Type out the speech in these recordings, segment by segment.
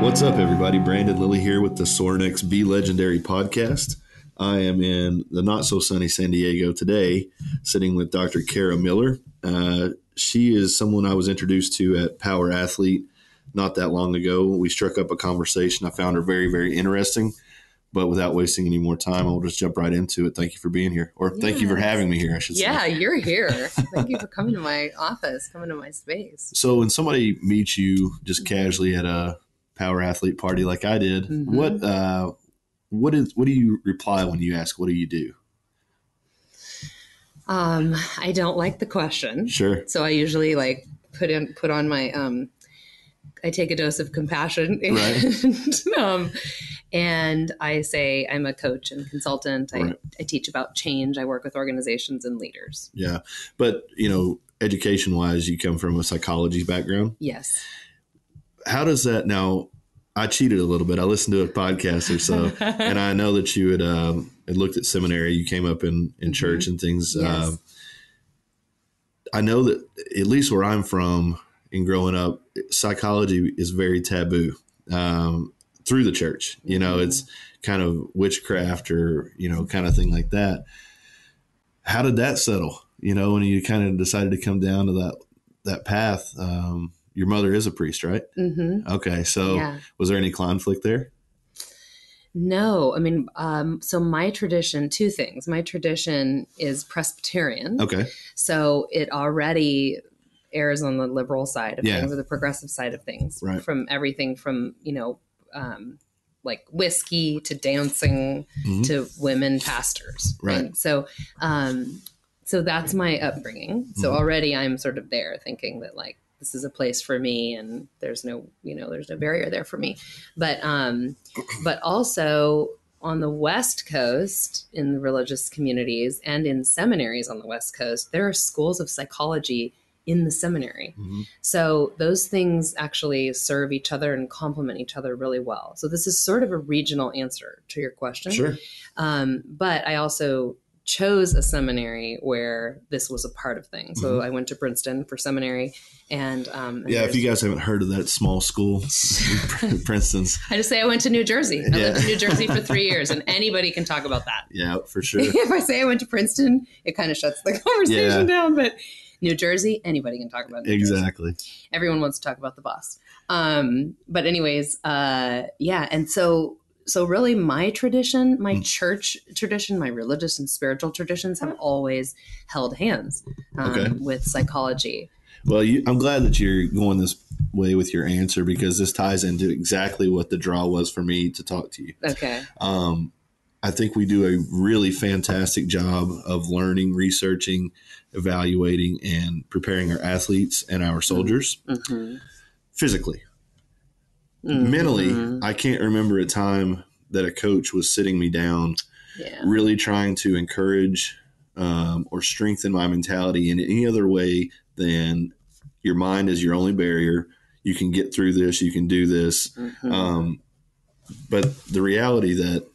What's up, everybody? Brandon Lilly here with the Sorinex Be Legendary podcast. I am in the not-so-sunny San Diego today, sitting with Dr. Cara Miller. She is someone I was introduced to at Power Athlete not that long ago. We struck up a conversation. I found her very, very interesting. But without wasting any more time, I'll just jump right into it. Thank you for being here. Or thank you for having me here, I should say. Yeah, you're here. Thank you for coming to my office, coming to my space. So when somebody meets you just casually at a Power Athlete party like I did, what do you reply when you ask, what do you do? I don't like the question. Sure. So I usually put on my I take a dose of compassion and I say I'm a coach and consultant. I teach about change. I work with organizations and leaders. Yeah. But, education wise, you come from a psychology background. Yes. How does that now? I cheated a little bit. I listened to a podcast or so, and I know that you had looked at seminary. You came up in church and things. Yes. I know that at least where I'm from and growing up, psychology is very taboo through the church. It's kind of witchcraft or, kind of thing like that. How did that settle? When you kind of decided to come down to that path, your mother is a priest, right? Mm-hmm. Okay. So was there any conflict there? No. I mean, so my tradition, two things. My tradition is Presbyterian. Okay. So it already airs on the liberal side of things or the progressive side of things, from everything from, like whiskey to dancing to women pastors. Right. So that's my upbringing. So already I'm sort of there thinking that this is a place for me and there's no barrier there for me. But also on the West Coast in the religious communities and in seminaries on the West Coast, there are schools of psychology in the seminary. Mm-hmm. So those things actually serve each other and complement each other really well. So this is sort of a regional answer to your question. Sure. But I also chose a seminary where this was a part of things. So I went to Princeton for seminary. And if you guys haven't heard of that small school, Princeton's. I just say I went to New Jersey. I lived in New Jersey for 3 years, and anybody can talk about that. Yeah, for sure. If I say I went to Princeton, it kind of shuts the conversation down. But New Jersey, anybody can talk about New Jersey. Everyone wants to talk about the boss. But anyways, and so really my tradition, my church tradition, my religious and spiritual traditions have always held hands with psychology. Well, I'm glad that you're going this way with your answer because this ties into exactly what the draw was for me to talk to you. Okay. I think we do a really fantastic job of learning, researching, evaluating, and preparing our athletes and our soldiers physically. Mentally, I can't remember a time that a coach was sitting me down really trying to encourage or strengthen my mentality in any other way than your mind is your only barrier. You can get through this. You can do this. But the reality that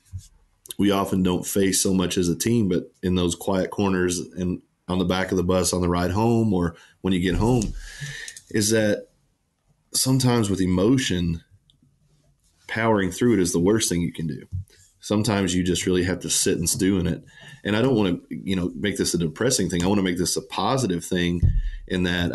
we often don't face so much as a team, but in those quiet corners and on the back of the bus on the ride home or when you get home, is that sometimes with emotion, powering through it is the worst thing you can do. Sometimes you just really have to sit and stew in it. And I don't want to, make this a depressing thing. I want to make this a positive thing in that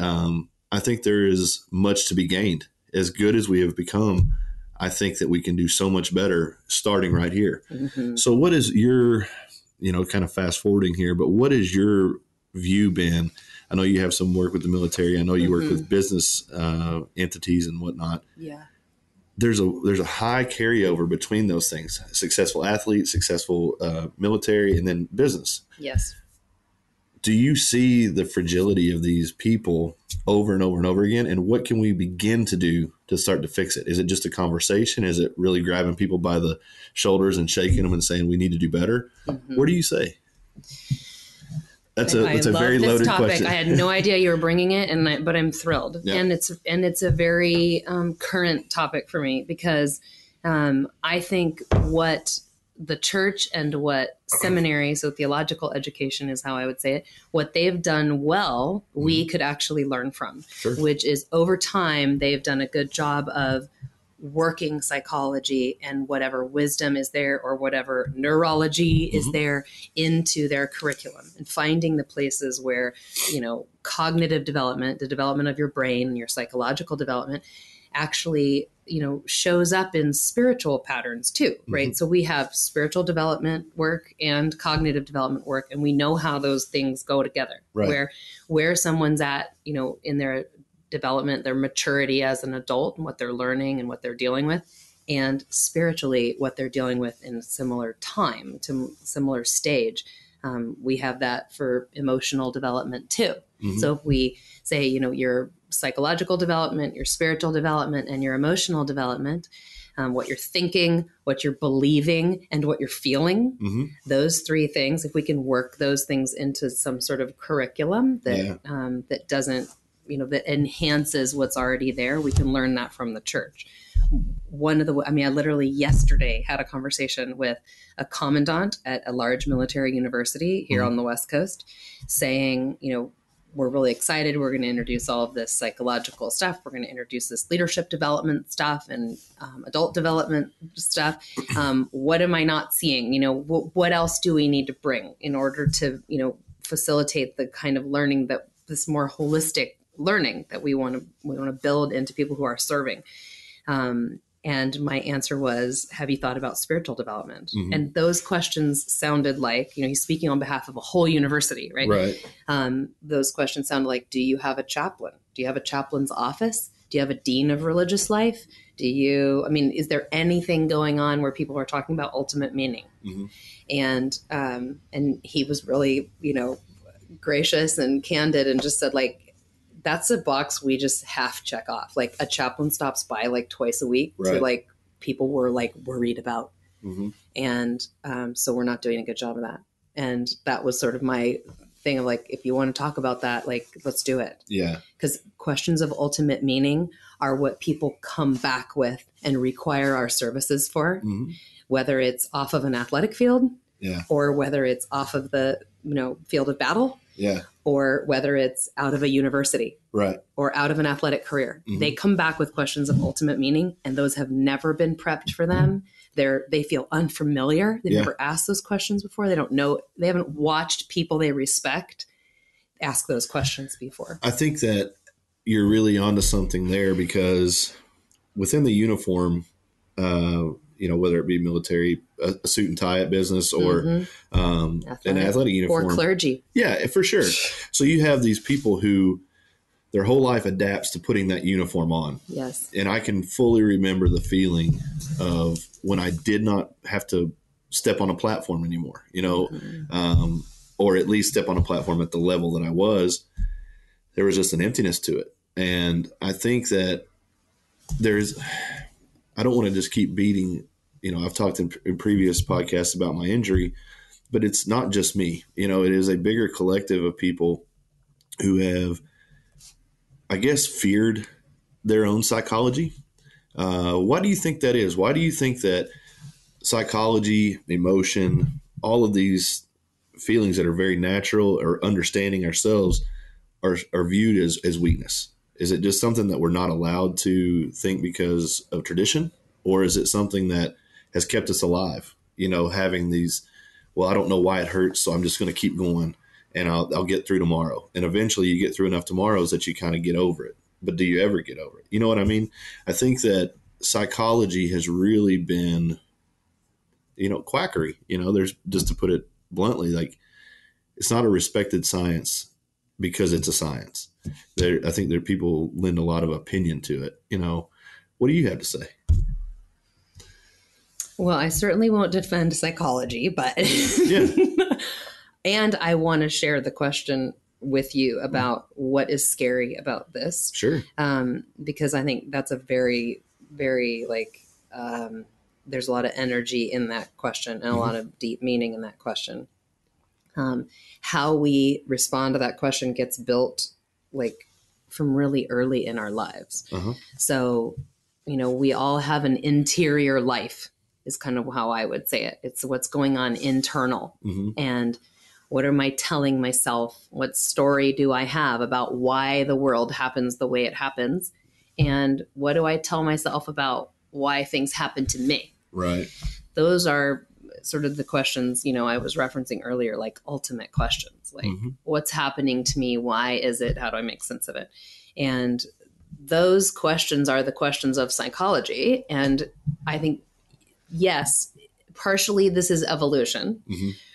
I think there is much to be gained. As good as we have become, I think that we can do so much better starting right here. So what is your, kind of fast forwarding here, but what has your view been? I know you have some work with the military. I know you work with business entities and whatnot. Yeah. There's a high carryover between those things: successful athletes, successful military, and then business. Yes. Do you see the fragility of these people over and over and over again? And what can we begin to do to start to fix it? Is it just a conversation? Is it really grabbing people by the shoulders and shaking them and saying we need to do better? What do you say? That's a very loaded question. I had no idea you were bringing it, but I'm thrilled. Yeah. And it's a very current topic for me because I think what the church and what seminary, so theological education is how I would say it, what they've done well, we could actually learn from, which is over time, they've done a good job of working psychology and whatever wisdom is there or whatever neurology is there into their curriculum, and finding the places where, cognitive development, the development of your brain, your psychological development actually, shows up in spiritual patterns too, right? So we have spiritual development work and cognitive development work, and we know how those things go together, right. Where someone's at, in their development, their maturity as an adult, and what they're learning and what they're dealing with, and spiritually what they're dealing with in similar time, to similar stage. We have that for emotional development too. So if we say, your psychological development, your spiritual development, and your emotional development, what you're thinking, what you're believing, and what you're feeling, those three things, if we can work those things into some sort of curriculum that that doesn't, that enhances what's already there, we can learn that from the church. I literally yesterday had a conversation with a commandant at a large military university here on the West Coast saying, we're really excited. We're going to introduce all of this psychological stuff. We're going to introduce this leadership development stuff and adult development stuff. What am I not seeing? What else do we need to bring in order to, facilitate the kind of learning, that this more holistic learning that we want to build into people who are serving. And my answer was, have you thought about spiritual development? And those questions sounded like, he's speaking on behalf of a whole university, right? Right. Those questions sounded like, do you have a chaplain? Do you have a chaplain's office? Do you have a dean of religious life? Is there anything going on where people are talking about ultimate meaning? And he was really, gracious and candid and just said, that's a box we just half check off. Like, a chaplain stops by twice a week to people were worried about. And so we're not doing a good job of that. And that was sort of my thing of if you want to talk about that, let's do it. Yeah. Because questions of ultimate meaning are what people come back with and require our services for, whether it's off of an athletic field or whether it's off of the, field of battle. Yeah. Or whether it's out of a university, right, or out of an athletic career. They come back with questions of ultimate meaning, and those have never been prepped for them. They feel unfamiliar. They never asked those questions before. They don't know. They haven't watched people they respect ask those questions before. I think that you're really onto something there, because within the uniform, whether it be military, a suit and tie at business, or an athletic uniform. Or clergy. Yeah, for sure. So you have these people who their whole life adapts to putting that uniform on. Yes. And I can fully remember the feeling of when I did not have to step on a platform anymore, or at least step on a platform at the level that I was. There was just an emptiness to it. And I think that I don't want to just keep beating, I've talked in previous podcasts about my injury, but it's not just me. It is a bigger collective of people who have, I guess, feared their own psychology. Why do you think that is? Why do you think that psychology, emotion, all of these feelings that are very natural, or understanding ourselves, are viewed as weakness? Is it just something that we're not allowed to think because of tradition? Or is it something that has kept us alive? Having these, I don't know why it hurts, so I'm just going to keep going, and I'll get through tomorrow. And eventually you get through enough tomorrows that you kind of get over it. But do you ever get over it? You know what I mean? I think that psychology has really been, quackery. There's, just to put it bluntly, it's not a respected science because it's a science. I think there people lend a lot of opinion to it. What do you have to say? Well, I certainly won't defend psychology, but and I want to share the question with you about what is scary about this. Sure. Because I think that's a very, very there's a lot of energy in that question and a lot of deep meaning in that question. How we respond to that question gets built from really early in our lives. So, we all have an interior life, is kind of how I would say it. It's what's going on internal. And what am I telling myself? What story do I have about why the world happens the way it happens? And what do I tell myself about why things happen to me? Right. Those are sort of the questions, I was referencing earlier, like ultimate questions, like what's happening to me? Why is it? How do I make sense of it? And those questions are the questions of psychology. And I think, yes, partially this is evolution,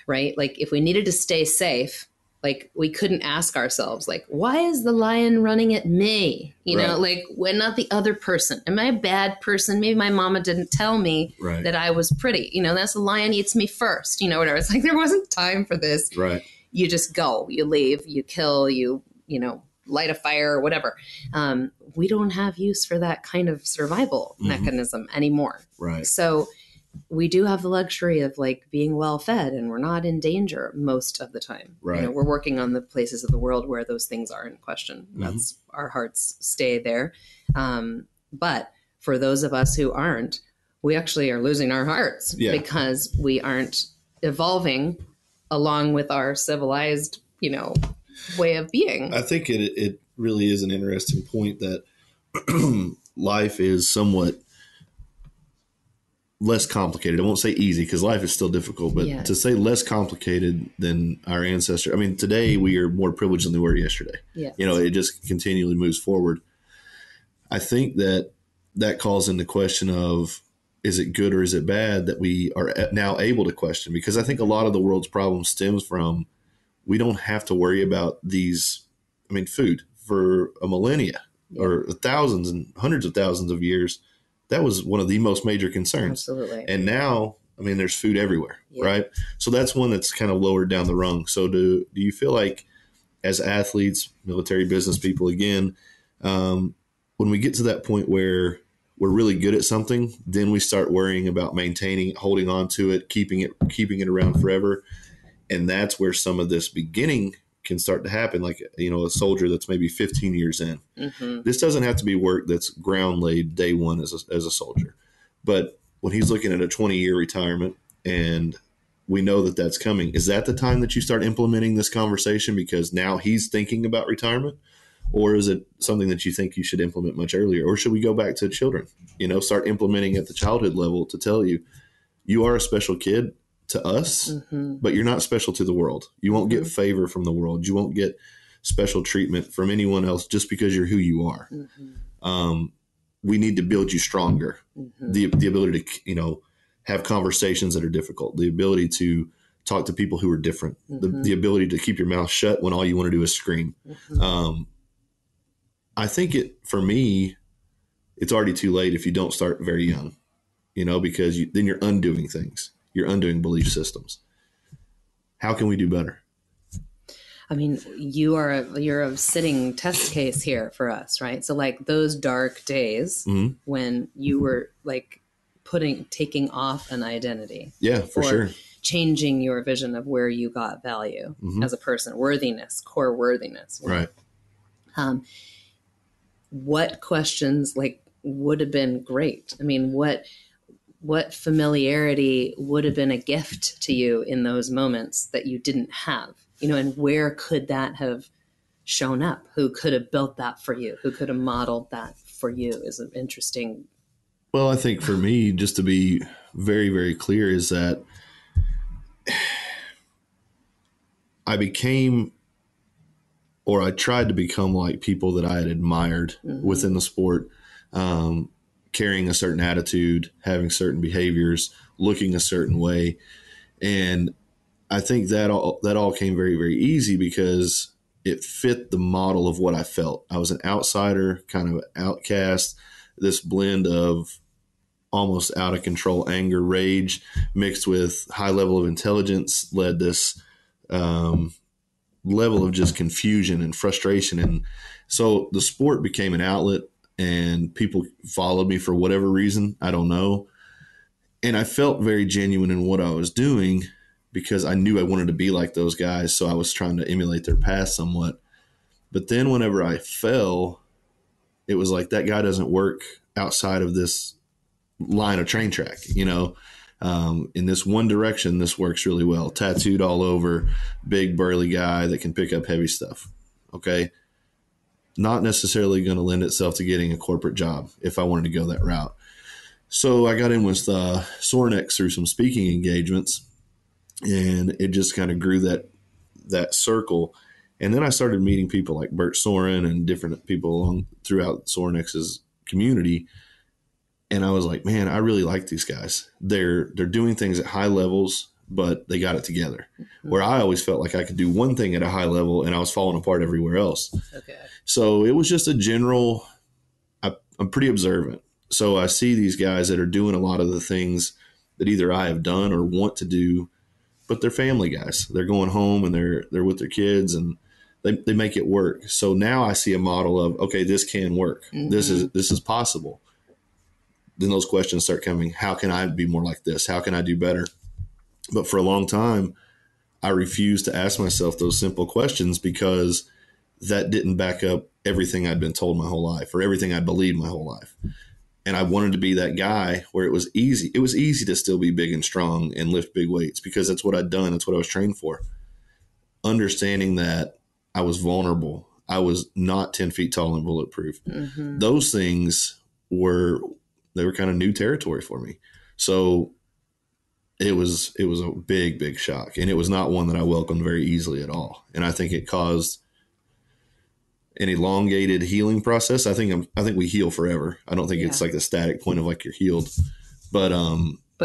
right? Like if we needed to stay safe, like we couldn't ask ourselves, like, why is the lion running at me? Like when not the other person? Am I a bad person? Maybe my mama didn't tell me that I was pretty. That's the lion eats me first. Whatever. It's like there wasn't time for this. Right. You just go, you leave, you kill, you light a fire or whatever. We don't have use for that kind of survival mechanism anymore. Right. So we do have the luxury of like being well fed and we're not in danger most of the time. Right. We're working on the places of the world where those things are in question. That's our hearts stay there. But for those of us who aren't, we actually are losing our hearts because we aren't evolving along with our civilized, way of being. I think it really is an interesting point that life is somewhat less complicated. I won't say easy because life is still difficult, but to say less complicated than our ancestors. I mean, today we are more privileged than we were yesterday. Yes. It just continually moves forward. I think that calls into question of, is it good or is it bad that we are now able to question? Because I think a lot of the world's problem stems from, we don't have to worry about food for a millennia or thousands and hundreds of thousands of years. That was one of the most major concerns. Absolutely. And now, there's food everywhere, right? So that's one that's kind of lowered down the rung. So do you feel like as athletes, military business people, again, when we get to that point where we're really good at something, then we start worrying about maintaining, holding on to it, keeping it around forever. And that's where some of this beginning can start to happen. Like, a soldier that's maybe 15 years in. This doesn't have to be work that's ground laid day one as a soldier. But when he's looking at a 20-year retirement and we know that that's coming, is that the time that you start implementing this conversation because now he's thinking about retirement? Or is it something that you think you should implement much earlier? Or should we go back to children, start implementing at the childhood level to tell you, you are a special kid to us, but you're not special to the world. You won't get favor from the world. You won't get special treatment from anyone else just because you're who you are. We need to build you stronger. The ability to, have conversations that are difficult, the ability to talk to people who are different, the ability to keep your mouth shut when all you want to do is scream. I think for me, it's already too late if you don't start very young, because then you're undoing things. You're undoing belief systems. How can we do better? You're a sitting test case here for us, right? So like those dark days when you were like taking off an identity. Yeah, for sure. Changing your vision of where you got value as a person, worthiness, core worthiness. Right. What questions would have been great? What familiarity would have been a gift to you in those moments that you didn't have, and where could that have shown up? Who could have built that for you? Who could have modeled that for you is an interesting. Well, I think for me, just to be very, very clear, is that I tried to become like people that I had admired within the sport, carrying a certain attitude, having certain behaviors, looking a certain way. And I think that all came very, very easy because it fit the model of what I felt. I was an outsider, kind of outcast, this blend of almost out of control anger, rage, mixed with high level of intelligence, led this level of just confusion and frustration. And so the sport became an outlet, and people followed me for whatever reason. I don't know. And I felt very genuine in what I was doing because I knew I wanted to be like those guys. So I was trying to emulate their path somewhat. But then whenever I fell, it was like, that guy doesn't work outside of this line of train track, in this one direction, this works really well. Tattooed all over, big burly guy that can pick up heavy stuff. Okay. Not necessarily going to lend itself to getting a corporate job if I wanted to go that route. So I got in with Sorinex through some speaking engagements, and it just kind of grew that circle. And then I started meeting people like Bert Soren and different people throughout Sorinex's community. And I was like, man, I really like these guys. They're doing things at high levels, but they got it together. Mm-hmm. Where I always felt like I could do one thing at a high level and I was falling apart everywhere else. Okay. So it was just a general, I'm pretty observant. So I see these guys that are doing a lot of the things that either I have done or want to do, but they're family guys. They're going home and they're with their kids and they make it work. So now I see a model of, okay, this can work. Mm-hmm. This is possible. Then those questions start coming. How can I be more like this? How can I do better? But for a long time, I refused to ask myself those simple questions because that didn't back up everything I'd been told my whole life or everything I believed my whole life. And I wanted to be that guy where it was easy. It was easy to still be big and strong and lift big weights because that's what I'd done. That's what I was trained for. Understanding that I was vulnerable. I was not 10 feet tall and bulletproof. Mm-hmm. Those things were kind of new territory for me. So it was a big, big shock. And it was not one that I welcomed very easily at all. And I think it caused an elongated healing process. I think we heal forever. I don't think it's like a static point of like you're healed, but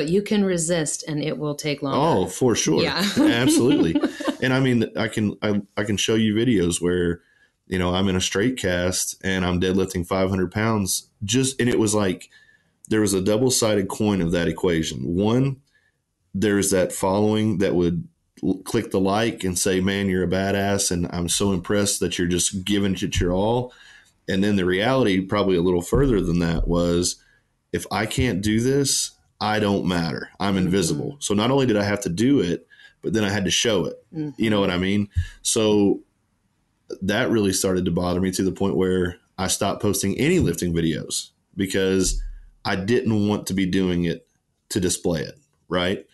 you can resist and it will take longer. Oh, for sure. Yeah, absolutely. And I mean, I can show you videos where, I'm in a straight cast and I'm deadlifting 500 pounds and it was like, there was a double-sided coin of that equation. One, there's that following that would click the like and say, man, you're a badass. And I'm so impressed that you're just giving it your all. And then the reality, probably a little further than that, was if I can't do this, I don't matter. I'm invisible. Mm-hmm. So not only did I have to do it, but then I had to show it. Mm-hmm. You know what I mean? So that really started to bother me to the point where I stopped posting any lifting videos because I didn't want to be doing it to display it. Right.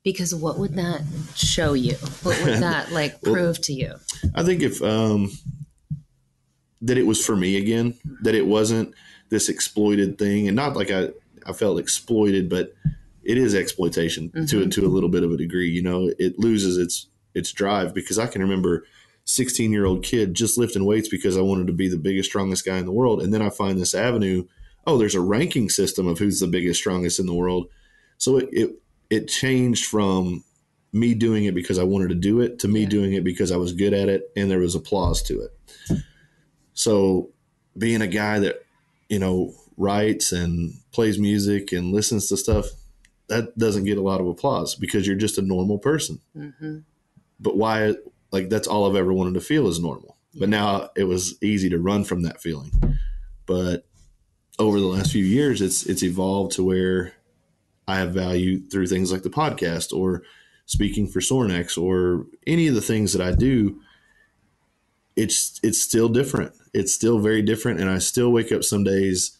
Because what would that show you? What would that prove to you? I think if that it was for me again, that it wasn't this exploited thing, and not like I felt exploited, but it is exploitation mm-hmm. to a little bit of a degree. It loses its drive because I can remember 16-year-old kid just lifting weights because I wanted to be the biggest, strongest guy in the world, and then I find this avenue. Oh, there's a ranking system of who's the biggest, strongest in the world. So it changed from me doing it because I wanted to do it to me doing it because I was good at it and there was applause to it. So being a guy that, writes and plays music and listens to stuff, that doesn't get a lot of applause because you're just a normal person. Mm-hmm. But why? That's all I've ever wanted to feel is normal. Yeah. But now it was easy to run from that feeling. But over the last few years, it's evolved to where I have value through things like the podcast or speaking for Sorinex or any of the things that I do. It's still different. It's still very different. And I still wake up some days.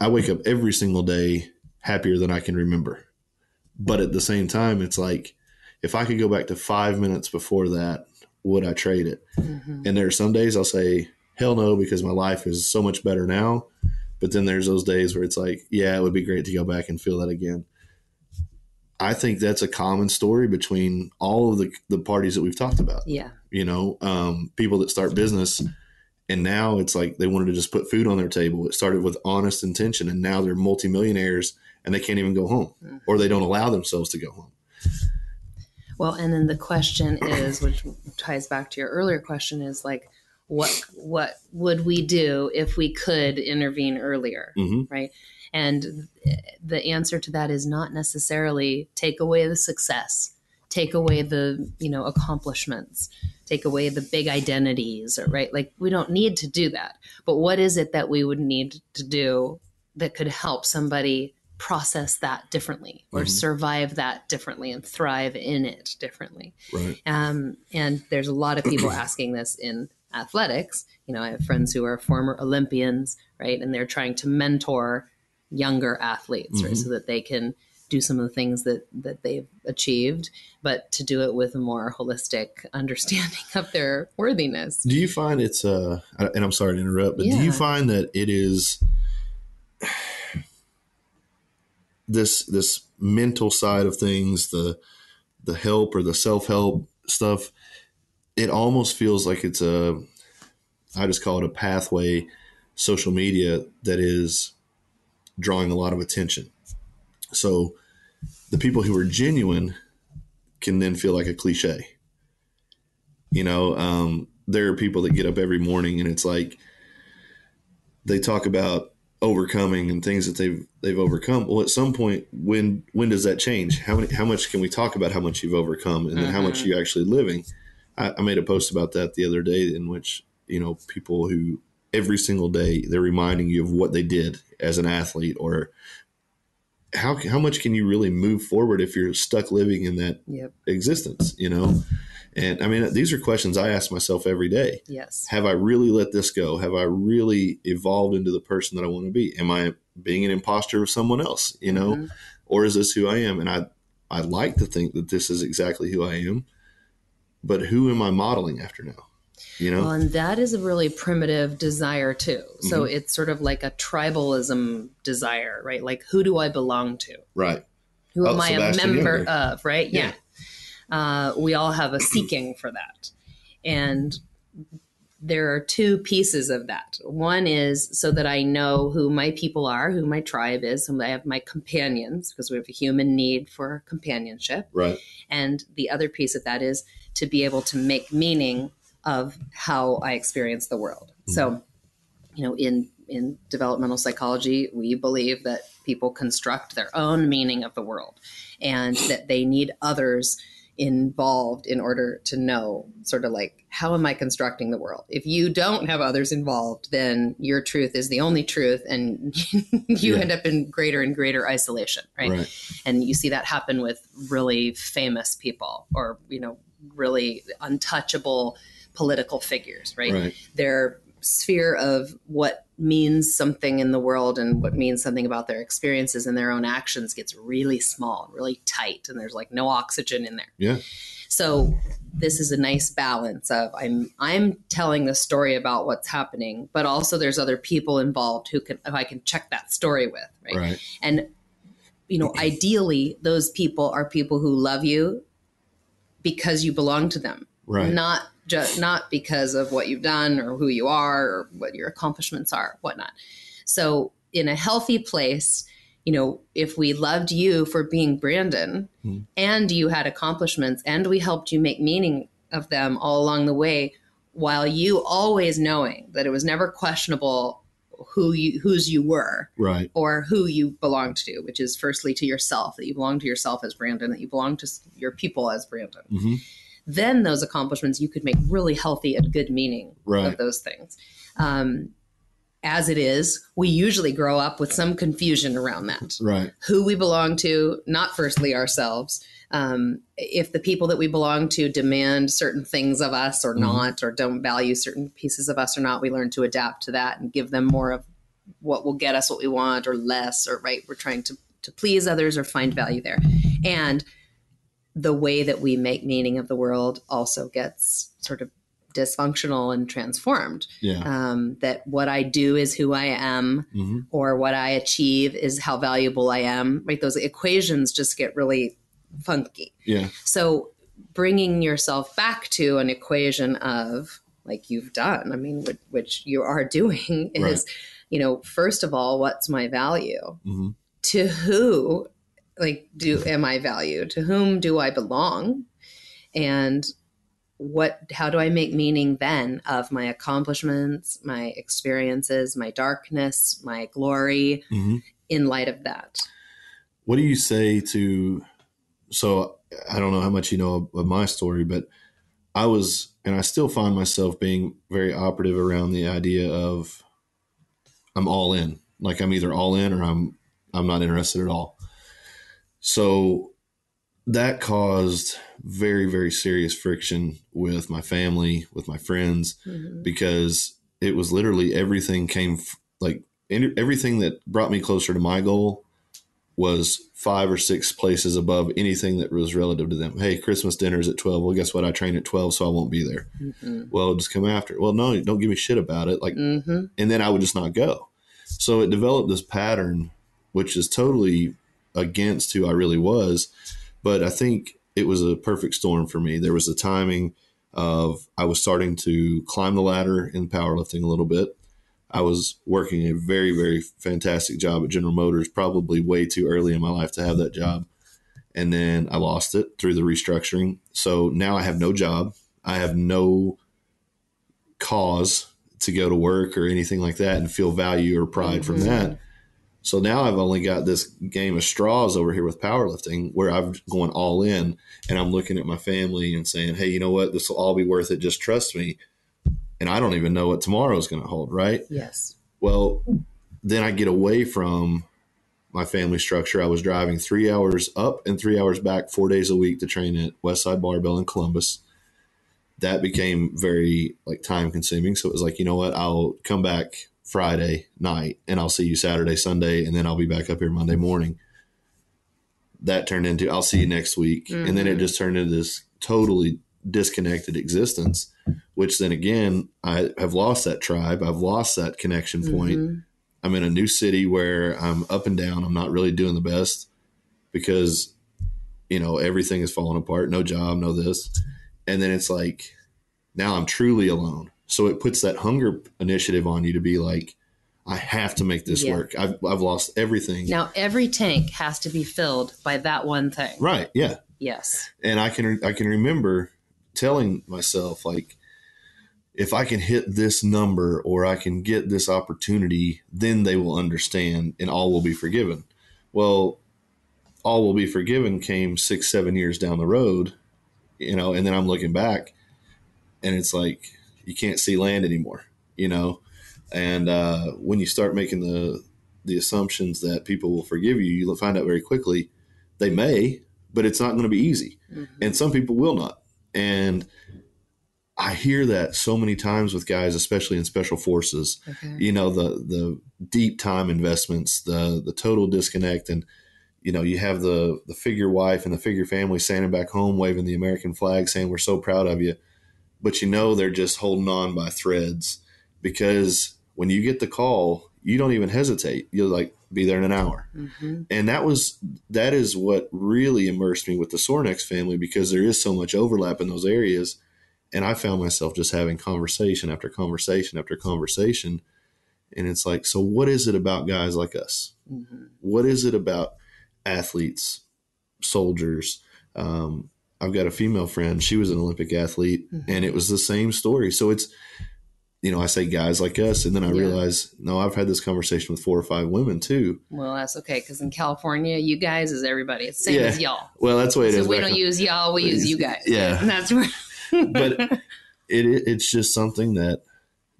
I wake up every single day happier than I can remember. But at the same time, it's like, if I could go back to 5 minutes before that, would I trade it? Mm-hmm. And there are some days I'll say, hell no, because my life is so much better now. But then there's those days where it's like, yeah, it would be great to go back and feel that again. I think that's a common story between all of the parties that we've talked about. Yeah. People that start business and now it's like they wanted to just put food on their table. It started with honest intention and now they're multimillionaires and they can't even go home mm-hmm. or they don't allow themselves to go home. Well, and then the question is, which ties back to your earlier question, is what would we do if we could intervene earlier, mm-hmm. right? And the answer to that is not necessarily take away the success, take away the, accomplishments, take away the big identities, right? We don't need to do that. But what is it that we would need to do that could help somebody process that differently or mm-hmm. survive that differently and thrive in it differently? Right. And there's a lot of people asking this in athletics. I have friends who are former Olympians, right? And they're trying to mentor younger athletes, mm-hmm. right? So that they can do some of the things that they've achieved, but to do it with a more holistic understanding of their worthiness. Do you find it's, and I'm sorry to interrupt, but do you find that it is, this mental side of things, the help or the self-help stuff, it almost feels like it's I just call it a pathway, social media that is drawing a lot of attention. So the people who are genuine can then feel like a cliche. There are people that get up every morning and it's like they talk about overcoming and things that they've overcome. Well, at some point, when does that change? How much can we talk about how much you've overcome and then how much you're actually living? I made a post about that the other day in which, people who every single day they're reminding you of what they did as an athlete, or how much can you really move forward if you're stuck living in that existence, And I mean, these are questions I ask myself every day. Yes. Have I really let this go? Have I really evolved into the person that I want to be? Am I being an imposter of someone else, or is this who I am? And I like to think that this is exactly who I am, but who am I modeling after now? Well, and that is a really primitive desire too. So it's sort of like a tribalism desire, right? Like, who do I belong to? Right. Who am I a member of? Right. Yeah. We all have a seeking for that. And there are two pieces of that. One is so that I know who my people are, who my tribe is, and I have my companions, because we have a human need for companionship. Right. And the other piece of that is to be able to make meaning of how I experience the world. So, in developmental psychology, we believe that people construct their own meaning of the world and that they need others involved in order to know sort of like, how am I constructing the world? If you don't have others involved, then your truth is the only truth and you end up in greater and greater isolation, right? And you see that happen with really famous people or, really untouchable political figures, right? Their sphere of what means something in the world and what means something about their experiences and their own actions gets really small, really tight, and there's like no oxygen in there. Yeah. So this is a nice balance of I'm telling the story about what's happening, but also there's other people involved who I can check that story with, right? And ideally those people are people who love you because you belong to them, not because of what you've done or who you are or what your accomplishments are, whatnot. So in a healthy place, if we loved you for being Brandon and you had accomplishments and we helped you make meaning of them all along the way, while you always knowing that it was never questionable whose you were, or who you belonged to, which is firstly to yourself, that you belong to yourself as Brandon, that you belong to your people as Brandon. Then those accomplishments, you could make really healthy and good meaning of those things. As it is, we usually grow up with some confusion around that. Who we belong to, not firstly ourselves. If the people that we belong to demand certain things of us or not, or don't value certain pieces of us or not, we learn to adapt to that and give them more of what will get us what we want or less, or we're trying to please others or find value there. And the way that we make meaning of the world also gets sort of dysfunctional and transformed. That what I do is who I am, or what I achieve is how valuable I am. Right? Those equations just get really funky. So bringing yourself back to an equation of, like you've done, I mean, which you are doing, is, first of all, what's my value? To who? Am I valued? To whom do I belong? And how do I make meaning then of my accomplishments, my experiences, my darkness, my glory in light of that? What do you say so I don't know how much you know of my story, but I still find myself being very operative around the idea of I'm all in. Like I'm either all in or I'm not interested at all. So that caused very, very serious friction with my family, with my friends, because it was literally everything everything that brought me closer to my goal was 5 or 6 places above anything that was relative to them. Hey, Christmas dinner's at 12. Well, guess what? I train at 12, so I won't be there. Well, just come after. Well, no, don't give me shit about it. And then I would just not go. So it developed this pattern, which is totally against who I really was. But I think it was a perfect storm for me. There was a timing of I was starting to climb the ladder in powerlifting a little bit. I was working a very, very fantastic job at General Motors, probably way too early in my life to have that job. And then I lost it through the restructuring. So now I have no job. I have no cause to go to work or anything like that and feel value or pride from that. So now I've only got this game of straws over here with powerlifting where I've gone all in, and I'm looking at my family and saying, hey, you know what? This will all be worth it. Just trust me. And I don't even know what tomorrow is going to hold, right? Yes. Well, then I get away from my family structure. I was driving 3 hours up and 3 hours back 4 days a week to train at Westside Barbell in Columbus. That became very time consuming. So it was like, you know what? I'll come back Friday night and I'll see you Saturday, Sunday, and then I'll be back up here Monday morning. That turned into I'll see you next week. And then it just turned into this totally disconnected existence, which then again, I have lost that tribe. I've lost that connection point. I'm in a new city where I'm up and down. I'm not really doing the best because, everything is falling apart. No job, no this. And then it's like, now I'm truly alone. So it puts that hunger initiative on you to be like, I have to make this work. I've lost everything. Now every tank has to be filled by that one thing. Right. Yeah. Yes. And I can remember telling myself, if I can hit this number or I can get this opportunity, then they will understand and all will be forgiven. Well, all will be forgiven came 6-7 years down the road, and then I'm looking back and it's like, you can't see land anymore, and when you start making the assumptions that people will forgive you, you'll find out very quickly they may, but it's not going to be easy. And some people will not. And I hear that so many times with guys, especially in special forces, the deep time investments, the total disconnect. And, you have the figure wife and the figure family standing back home, waving the American flag, saying, we're so proud of you. But, they're just holding on by threads, because when you get the call, you don't even hesitate. You'll be there in an hour. And that is what really immersed me with the Sorinex family, because there is so much overlap in those areas. And I found myself just having conversation after conversation after conversation. And it's like, so what is it about guys like us? What is it about athletes, soldiers? I've got a female friend. She was an Olympic athlete, and it was the same story. So it's, I say guys like us, and then I realize, no, I've had this conversation with 4 or 5 women too. Well, that's okay, because in California, you guys is everybody. It's the same as y'all. Well, that's the way it is. So we don't use y'all, we use you guys. Yeah. And that's where. But it's just something that,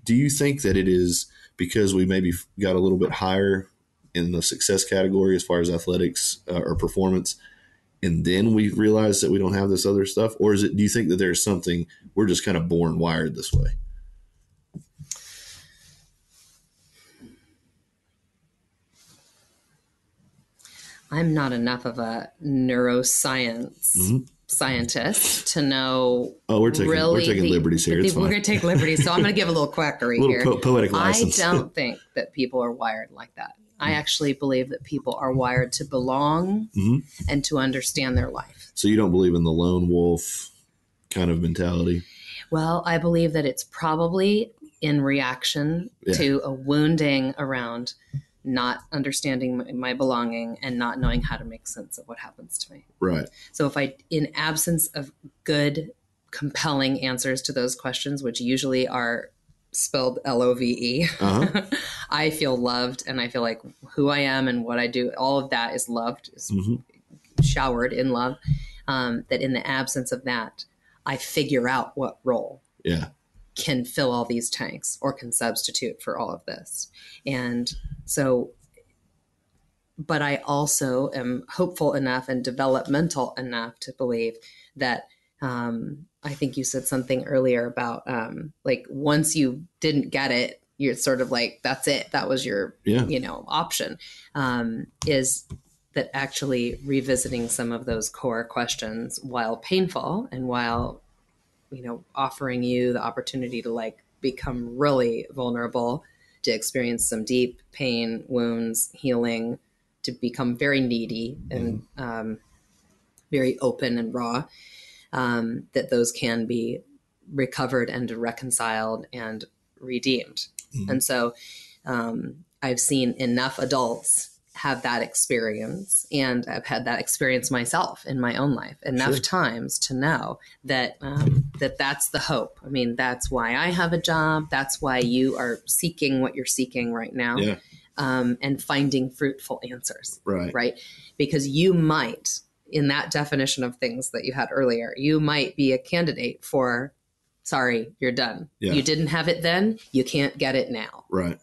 do you think that it is because we maybe got a little bit higher in the success category as far as athletics or performance, and then we realize that we don't have this other stuff? Or do you think that there's something, we're just kind of born wired this way? I'm not enough of a neuroscience scientist to know. Oh, we're taking liberties here. It's fine. We're going to take liberties. So I'm going to give a little quackery here. Poetic license. I don't think that people are wired like that. I actually believe that people are wired to belong and to understand their life. So you don't believe in the lone wolf kind of mentality? Well, I believe that it's probably in reaction to a wounding around not understanding my belonging and not knowing how to make sense of what happens to me. Right. So if in absence of good, compelling answers to those questions, which usually are spelled LOVE, I feel loved, and I feel like who I am and what I do, all of that is loved, is showered in love. That in the absence of that, I figure out what role can fill all these tanks or can substitute for all of this. And so, but I also am hopeful enough and developmental enough to believe that, I think you said something earlier about, once you didn't get it, you're sort of like, that's it. That was your, option, is that actually revisiting some of those core questions, while painful and while, offering you the opportunity to become really vulnerable, to experience some deep pain, wounds, healing, to become very needy and very open and raw, that those can be recovered and reconciled and redeemed. And so I've seen enough adults have that experience, and I've had that experience myself in my own life enough times to know that that's the hope. I mean, that's why I have a job. That's why you are seeking what you're seeking right now, and finding fruitful answers. Right. Because you might, in that definition of things that you had earlier, you might be a candidate for, sorry, you're done. Yeah. You didn't have it then. You can't get it now. Right.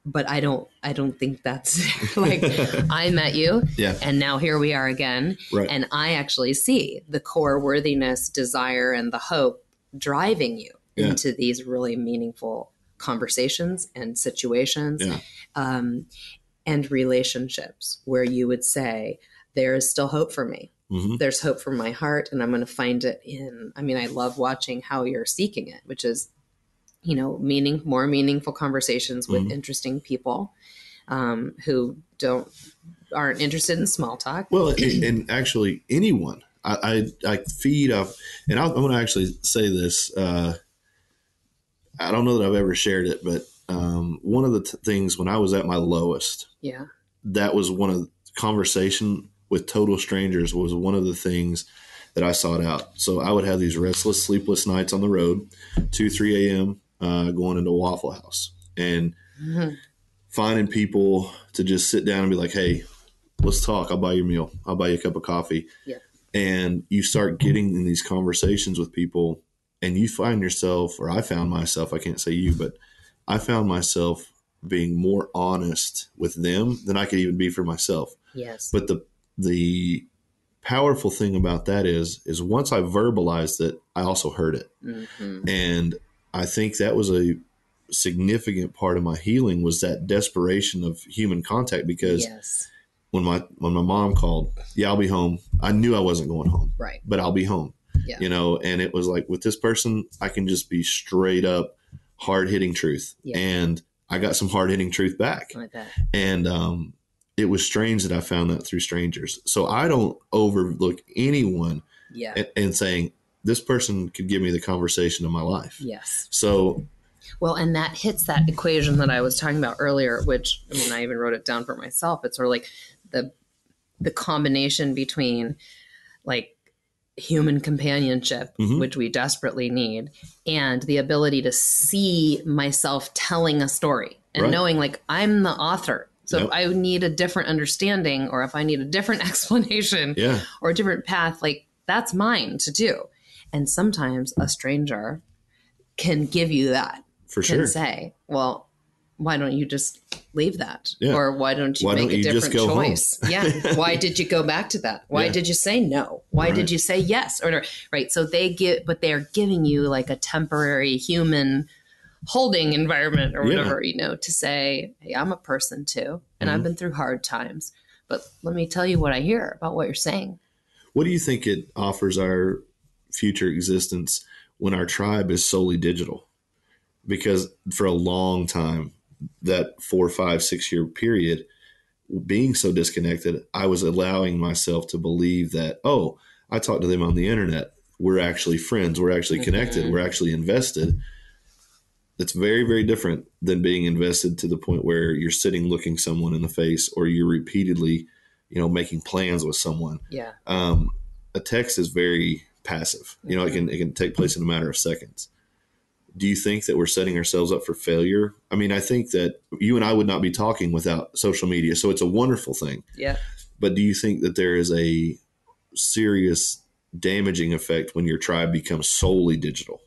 But I don't think that's like, I met you and now here we are again. Right. And I actually see the core worthiness, desire, and the hope driving you into these really meaningful conversations and situations, and relationships where you would say, there is still hope for me. There's hope for my heart, and I'm going to find it in, I mean, I love watching how you're seeking it, which is, you know, more meaningful conversations with interesting people, who aren't interested in small talk. Well, and actually anyone, I feed off, and I'm going to actually say this. I don't know that I've ever shared it, but one of the things when I was at my lowest, that was one of the conversation with total strangers was one of the things that I sought out. So I would have these restless, sleepless nights on the road, 2, 3 a.m., going into a Waffle House and finding people to just sit down and be like, hey, let's talk. I'll buy your meal. I'll buy you a cup of coffee. Yeah. And you start getting in these conversations with people, and you find yourself, or I found myself, I can't say you, but I found myself being more honest with them than I could even be for myself. Yes. But the powerful thing about that is once I verbalized it, I also heard it. And I think that was a significant part of my healing, was that desperation of human contact, because when my mom called, I'll be home. I knew I wasn't going home, right? But I'll be home, you know, and it was like with this person, I can just be straight up hard hitting truth. And I got some hard hitting truth back. Like that. And, it was strange that I found that through strangers. So I don't overlook anyone and saying, this person could give me the conversation of my life. Yes. So, well, and that hits that equation that I was talking about earlier, which, I mean, I even wrote it down for myself. It's sort of like the combination between like human companionship, which we desperately need, and the ability to see myself telling a story and knowing like I'm the author. So if I need a different understanding, or if I need a different explanation or a different path, like that's mine to do. And sometimes a stranger can give you that. For sure. Can say, well, why don't you just leave that? Or why don't you make a different choice? Why did you go back to that? Why did you say no? Why did you say yes? Or right. So but they're giving you like a temporary human holding environment or whatever, you know, to say, hey, I'm a person too. And I've been through hard times, but let me tell you what I hear about what you're saying. What do you think it offers our future existence when our tribe is solely digital? Because for a long time, that 4, 5, 6 year period, being so disconnected, I was allowing myself to believe that, oh, I talked to them on the internet. We're actually friends. We're actually connected. We're actually invested. That's very, very different than being invested to the point where you're sitting looking someone in the face, or you're repeatedly, you know, making plans with someone. Yeah. A text is very passive. You know, it can take place in a matter of seconds. Do you think that we're setting ourselves up for failure? I mean, I think that you and I would not be talking without social media. So it's a wonderful thing. Yeah. But do you think that there is a serious damaging effect when your tribe becomes solely digital?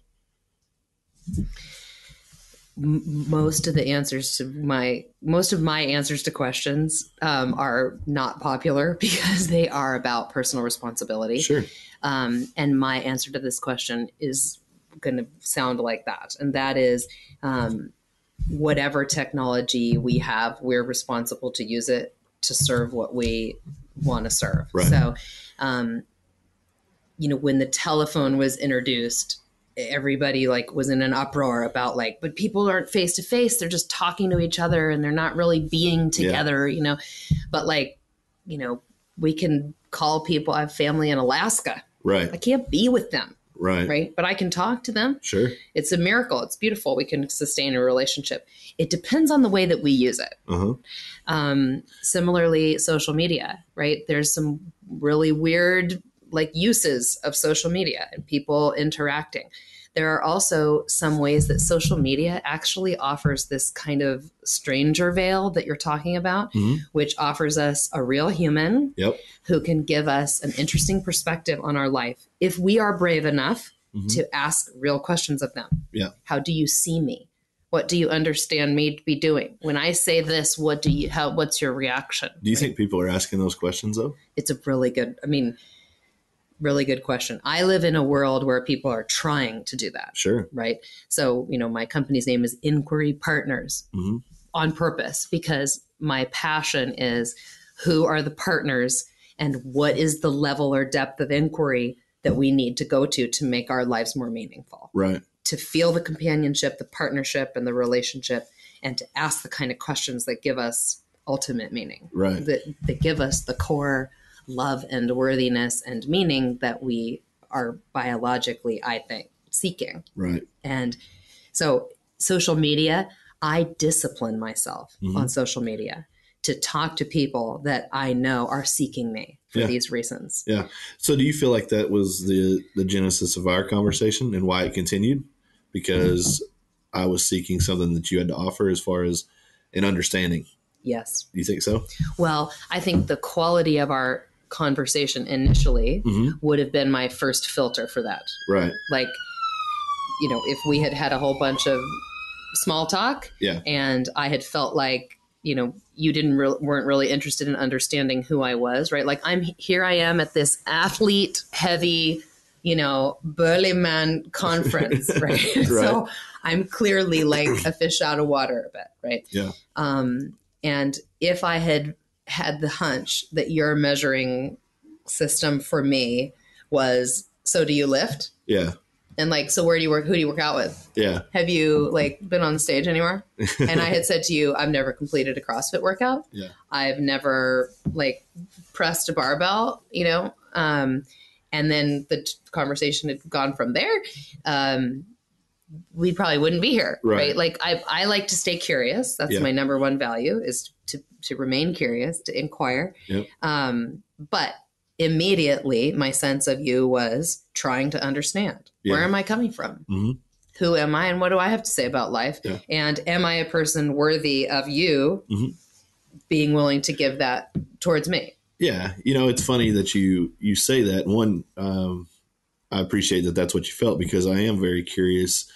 Most of my answers to questions are not popular because they are about personal responsibility. Sure. And my answer to this question is going to sound like that. And that is, whatever technology we have, we're responsible to use it to serve what we want to serve. Right. So, you know, when the telephone was introduced, everybody like was in an uproar about like, but people aren't face to face. They're just talking to each other and they're not really being together, you know, but like, you know, we can call people, I have family in Alaska. Right. I can't be with them. Right. But I can talk to them. Sure. It's a miracle. It's beautiful. We can sustain a relationship. It depends on the way that we use it. Similarly, social media, right? There's some really weird like uses of social media and people interacting. There are also some ways that social media actually offers this kind of stranger veil that you're talking about, which offers us a real human who can give us an interesting perspective on our life. If we are brave enough to ask real questions of them. How do you see me? What do you understand me to be doing? When I say this, what's your reaction? Do you think people are asking those questions though? It's a really good question. I live in a world where people are trying to do that. Sure. Right. So, you know, my company's name is Inquiry Partners on purpose because my passion is who are the partners and what is the level or depth of inquiry that we need to go to make our lives more meaningful. Right. To feel the companionship, the partnership, and the relationship, and to ask the kind of questions that give us ultimate meaning. Right. That give us the core love and worthiness and meaning that we are biologically, I think, seeking. Right. And so social media, I discipline myself on social media to talk to people that I know are seeking me for these reasons. Yeah. So do you feel like that was the genesis of our conversation and why it continued? Because I was seeking something that you had to offer as far as an understanding. Yes. Do you think so? Well, I think the quality of our conversation initially would have been my first filter for that. Right. Like, you know, if we had had a whole bunch of small talk and I had felt like, you know, you weren't really interested in understanding who I was, right? Like here I am at this athlete heavy, you know, burly man conference, right? So I'm clearly like a fish out of water a bit, right? Yeah. And if I had the hunch that your measuring system for me was, so do you lift? Yeah. And like, so where do you work? Who do you work out with? Yeah. Have you like been on stage anywhere? And I had said to you, I've never completed a CrossFit workout. Yeah. I've never like pressed a barbell, you know? And then the conversation had gone from there. We probably wouldn't be here. Right. Like I like to stay curious. That's my number one value is to remain curious, to inquire. Yep. But immediately my sense of you was trying to understand. Where am I coming from? Who am I? And what do I have to say about life? Yeah. And am I a person worthy of you being willing to give that towards me? Yeah. You know, it's funny that you say that. One, I appreciate that that's what you felt because I am very curious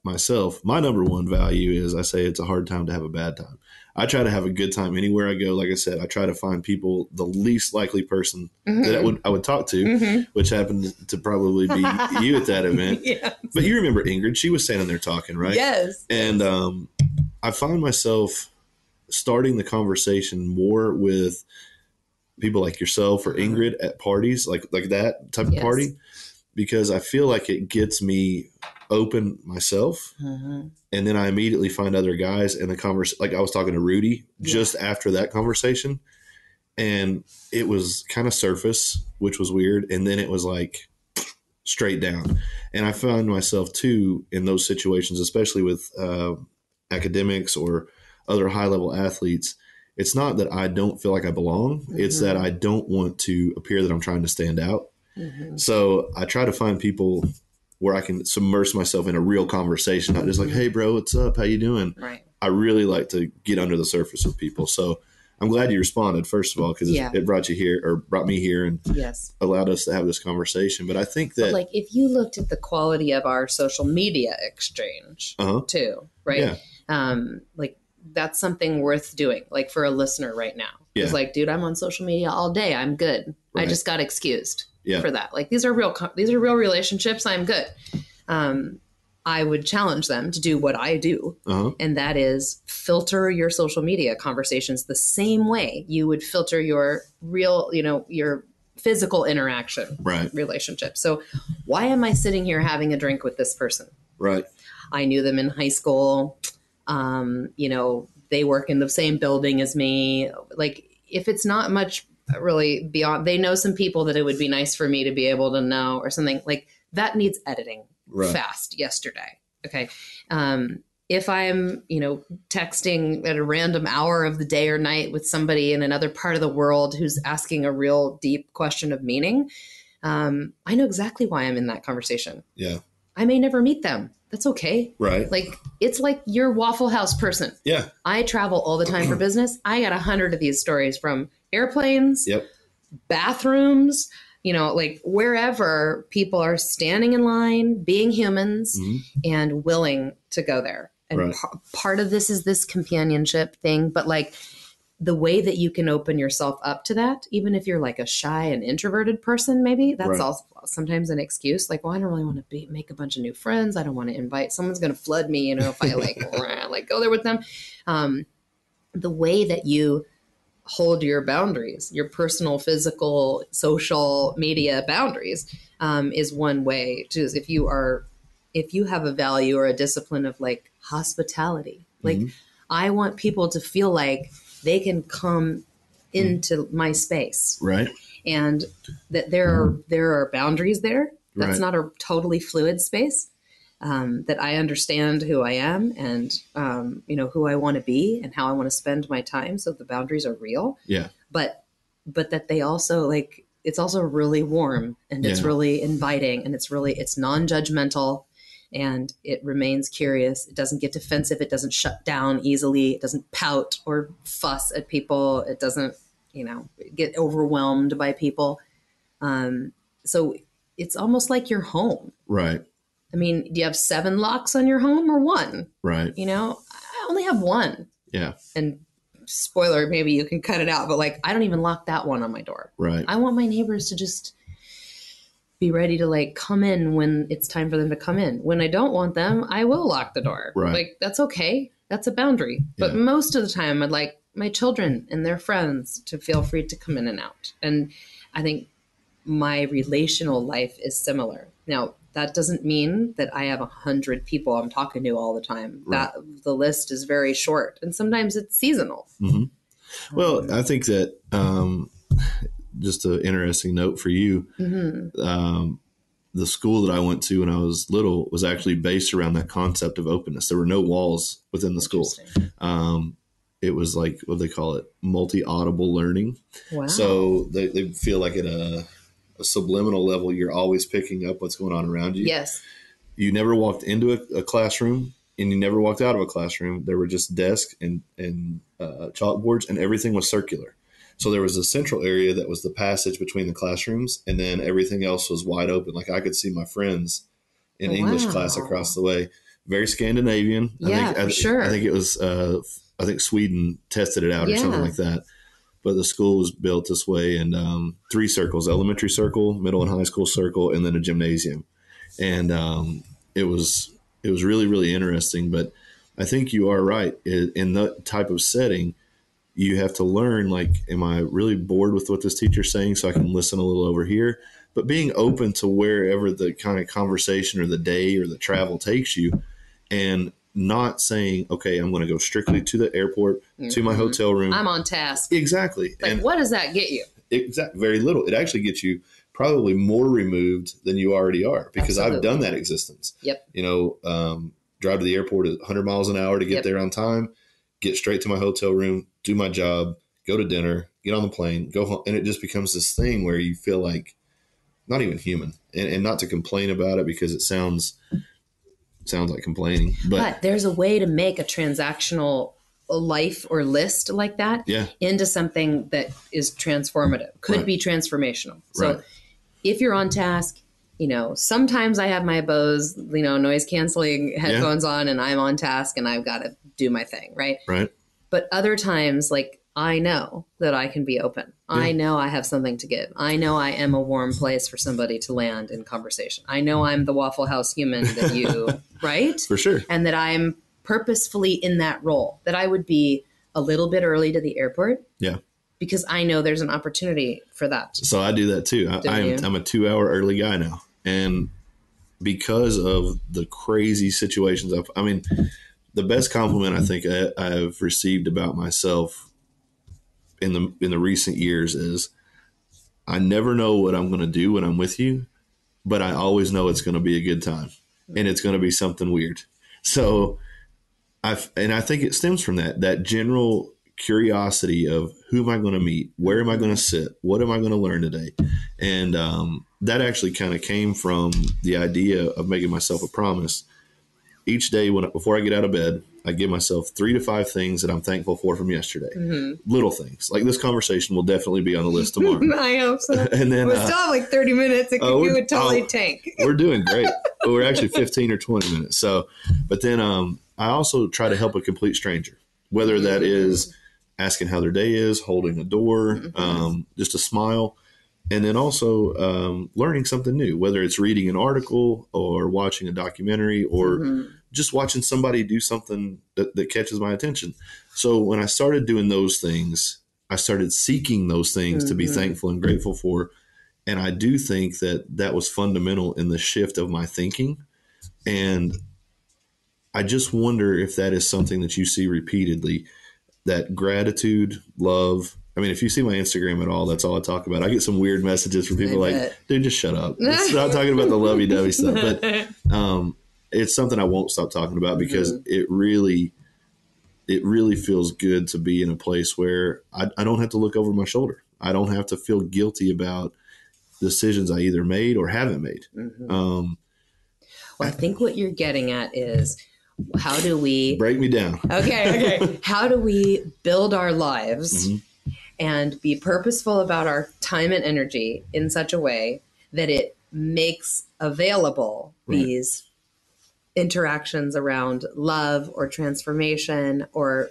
myself. My number one value is I say it's a hard time to have a bad time. I try to have a good time anywhere I go. Like I said, I try to find people, the least likely person that I would talk to, which happened to probably be you at that event. Yes. But you remember Ingrid, she was standing there talking, right? Yes. And I find myself starting the conversation more with people like yourself or Ingrid at parties, like that type of party, because I feel like it gets me open myself. And then I immediately find other guys in the conversation. Like I was talking to Rudy just after that conversation, and it was kind of surface, which was weird. And then it was like straight down. And I found myself too in those situations, especially with academics or other high level athletes. It's not that I don't feel like I belong. It's that I don't want to appear that I'm trying to stand out. So I try to find people where I can submerge myself in a real conversation, not just like, hey, bro, what's up? How you doing? Right. I really like to get under the surface with people. So I'm glad you responded, first of all, because it brought you here or brought me here and allowed us to have this conversation. But I think that like if you looked at the quality of our social media exchange too, right? Yeah. Like that's something worth doing, like for a listener right now. It's like, dude, I'm on social media all day. I'm good. Right. I just got excused for that. Like these are real relationships. I'm good. I would challenge them to do what I do. And that is filter your social media conversations the same way you would filter your real, you know, your physical interaction relationship. So why am I sitting here having a drink with this person? Right. I knew them in high school. They work in the same building as me. Like, if it's not much really beyond, they know some people that it would be nice for me to be able to know or something like that needs editing fast yesterday. Okay. If I'm, texting at a random hour of the day or night with somebody in another part of the world who's asking a real deep question of meaning, I know exactly why I'm in that conversation. Yeah. I may never meet them. That's okay. Right. Like, it's like your Waffle House person. Yeah. I travel all the time for business. I got 100 of these stories from airplanes, bathrooms, like wherever people are standing in line, being humans and willing to go there. And part of this is this companionship thing, but like the way that you can open yourself up to that, even if you're like a shy and introverted person, maybe that's also sometimes an excuse. Like, well, I don't really want to make a bunch of new friends. I don't want to invite, someone's going to flood me, if I like go there with them. The way that you hold your boundaries, your personal, physical, social media boundaries, is one way to, if you have a value or a discipline of like hospitality, like I want people to feel like they can come into my space. Right. And that there are boundaries there. That's not a totally fluid space. That I understand who I am and, who I want to be and how I want to spend my time. So the boundaries are real. Yeah. But that they also like, it's also really warm and it's really inviting and it's non-judgmental and it remains curious. It doesn't get defensive. It doesn't shut down easily. It doesn't pout or fuss at people. It doesn't, get overwhelmed by people. So it's almost like your home. Right. I mean, do you have 7 locks on your home or 1? Right. I only have 1. Yeah. And spoiler, maybe you can cut it out, but like, I don't even lock that one on my door. Right. I want my neighbors to just be ready to like come in when it's time for them to come in. When I don't want them, I will lock the door. Right. Like, that's okay. That's a boundary. But most of the time I'd like my children and their friends to feel free to come in and out. And I think my relational life is similar. Now, that doesn't mean that I have 100 people I'm talking to all the time. Right. That the list is very short, and sometimes it's seasonal. Mm-hmm. Well, I think that just an interesting note for you. The school that I went to when I was little was actually based around that concept of openness. There were no walls within the school. It was like, what they call it, multi-audible learning. Wow. So they feel like at a subliminal level, you're always picking up what's going on around you. Yes. You never walked into a classroom and you never walked out of a classroom. There were just desks and chalkboards, and everything was circular. So there was a central area that was the passage between the classrooms, and then everything else was wide open. Like I could see my friends in English class across the way. Very Scandinavian. Sure. I think it was, I think Sweden tested it out or something like that. But the school was built this way, and 3 circles: elementary circle, middle and high school circle, and then a gymnasium. And it was really, really interesting. But I think you are right. In that type of setting, you have to learn, like, am I really bored with what this teacher's saying so I can listen a little over here? But being open to wherever the kind of conversation or the day or the travel takes you, and not saying, okay, I'm going to go strictly to the airport, to my hotel room. I'm on task. Exactly. Like, and what does that get you? Very little. It actually gets you probably more removed than you already are, because I've done that existence. Yep. Drive to the airport at 100 miles an hour to get there on time, get straight to my hotel room, do my job, go to dinner, get on the plane, go home. And it just becomes this thing where you feel like not even human, and not to complain about it because it sounds like complaining, but there's a way to make a transactional life or list like that into something that is transformative, could be transformational. So if you're on task, sometimes I have my Bose, noise canceling headphones on, and I'm on task and I've got to do my thing. Right. But other times, like, I know that I can be open. I know I have something to give. I know I am a warm place for somebody to land in conversation. I know I'm the Waffle House human that you, right? For sure. And that I'm purposefully in that role, that I would be a little bit early to the airport. Yeah. because I know there's an opportunity for that. So I do that too. I'm a 2 hour early guy now. And because of the crazy situations, the best compliment I think I've received about myself in the recent years is I never know what I'm going to do when I'm with you, but I always know it's going to be a good time and it's going to be something weird. So I think it stems from that general curiosity of who am I going to meet? Where am I going to sit? What am I going to learn today? And that actually kind of came from the idea of making myself a promise. Each day before I get out of bed, I give myself 3 to 5 things that I'm thankful for from yesterday. Mm-hmm. Little things. Like this conversation will definitely be on the list tomorrow. I hope so. And then we still have like 30 minutes. It would totally tank. We're doing great. We're actually 15 or 20 minutes. So, but then I also try to help a complete stranger, whether that is asking how their day is, holding a door, just a smile. And then also learning something new, whether it's reading an article or watching a documentary or just watching somebody do something that catches my attention. So when I started doing those things, I started seeking those things to be thankful and grateful for. And I do think that was fundamental in the shift of my thinking. And I just wonder if that is something that you see repeatedly, that gratitude, love. I mean, if you see my Instagram at all, that's all I talk about. I get some weird messages from people dude, just shut up. It's not talking about the lovey-dovey stuff. But it's something I won't stop talking about because it really feels good to be in a place where I don't have to look over my shoulder. I don't have to feel guilty about decisions I either made or haven't made. Well, I think what you're getting at is, how do we break me down? Okay. How do we build our lives and be purposeful about our time and energy in such a way that it makes available these interactions around love or transformation or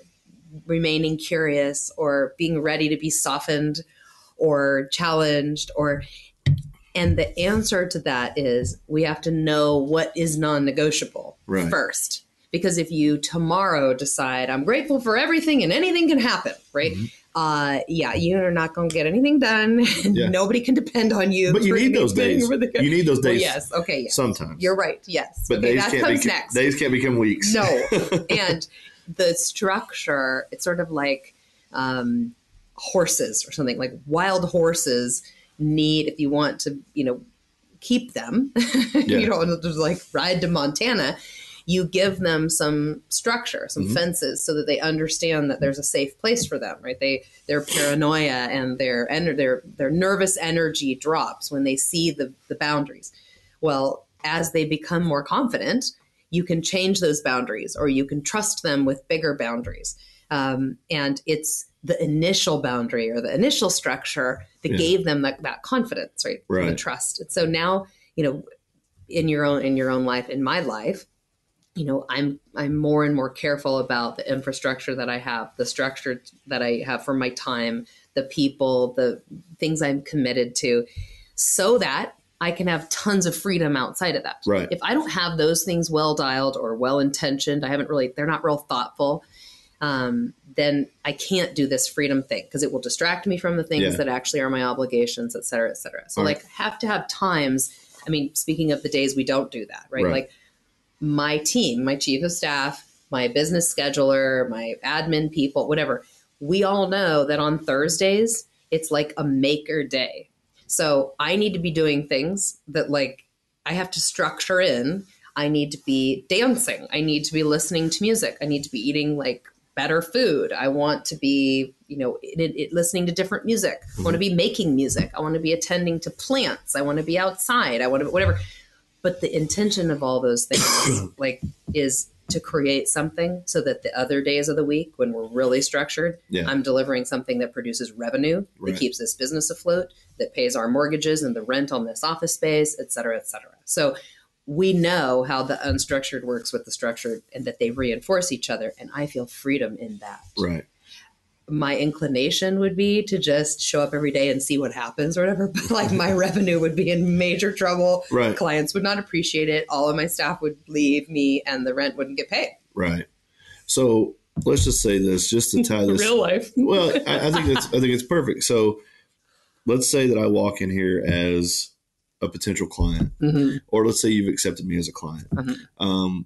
remaining curious or being ready to be softened or challenged and the answer to that is we have to know what is non-negotiable first. Because if you tomorrow decide I'm grateful for everything and anything can happen, right? You're not going to get anything done. Nobody can depend on you. But you need those days. You need those days. Well, yes. Okay. Yes. Sometimes. You're right. Yes. But days can't become weeks. No. And the structure, it's sort of like horses or something. Like wild horses need, if you want to, keep them, you don't just like ride to Montana. You give them some structure, some fences, so that they understand that there's a safe place for them, right? Their paranoia and their nervous energy drops when they see the boundaries. Well, as they become more confident, you can change those boundaries, or you can trust them with bigger boundaries. And it's the initial boundary or the initial structure that gave them that confidence, right? The trust. And so now, in your own life, in my life, I'm more and more careful about the infrastructure that I have, the structure that I have for my time, the people, the things I'm committed to, so that I can have tons of freedom outside of that. Right. If I don't have those things well dialed or well intentioned, they're not real thoughtful, then I can't do this freedom thing because it will distract me from the things that actually are my obligations, et cetera, et cetera. So have to have times. I mean, speaking of the days we don't do that, right? Like, my team, my chief of staff, my business scheduler, my admin people, whatever, we all know that on Thursdays, it's like a maker day. So I need to be doing things that I have to structure in. I need to be dancing. I need to be listening to music. I need to be eating better food. I want to be, listening to different music. I want to be making music. I want to be attending to plants. I want to be outside. I want to, whatever. But the intention of all those things is to create something so that the other days of the week when we're really structured, I'm delivering something that produces revenue, that keeps this business afloat, that pays our mortgages and the rent on this office space, et cetera, et cetera. So we know how the unstructured works with the structured and that they reinforce each other. And I feel freedom in that. Right. My inclination would be to just show up every day and see what happens or whatever. But my revenue would be in major trouble. Right. Clients would not appreciate it. All of my staff would leave me and the rent wouldn't get paid. Right. So let's just say this, just to tie this real life. Well, I think it's perfect. So let's say that I walk in here as a potential client, mm-hmm. or let's say you've accepted me as a client. Mm-hmm.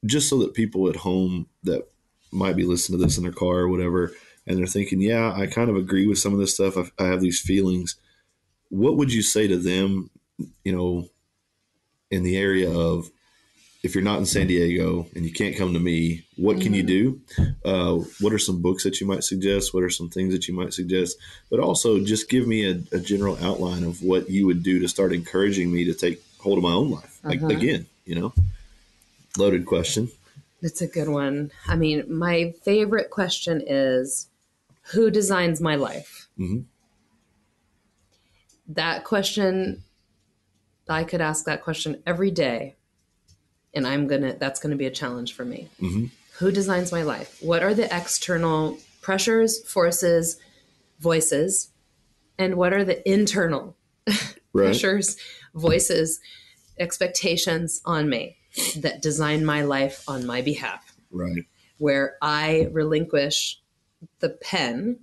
Just so that people at home that might be listening to this in their car or whatever, and they're thinking, yeah, I kind of agree with some of this stuff. I have these feelings. What would you say to them, in the area of, if you're not in San Diego and you can't come to me, what can you do? What are some books that you might suggest? What are some things that you might suggest? But also just give me a general outline of what you would do to start encouraging me to take hold of my own life. Like, again, loaded question. That's a good one. I mean, my favorite question is, who designs my life? Mm-hmm. That question, I could ask that question every day. And that's going to be a challenge for me. Mm-hmm. Who designs my life? What are the external pressures, forces, voices? And what are the internal pressures, voices, expectations on me that design my life on my behalf? Right. Where I relinquish the pen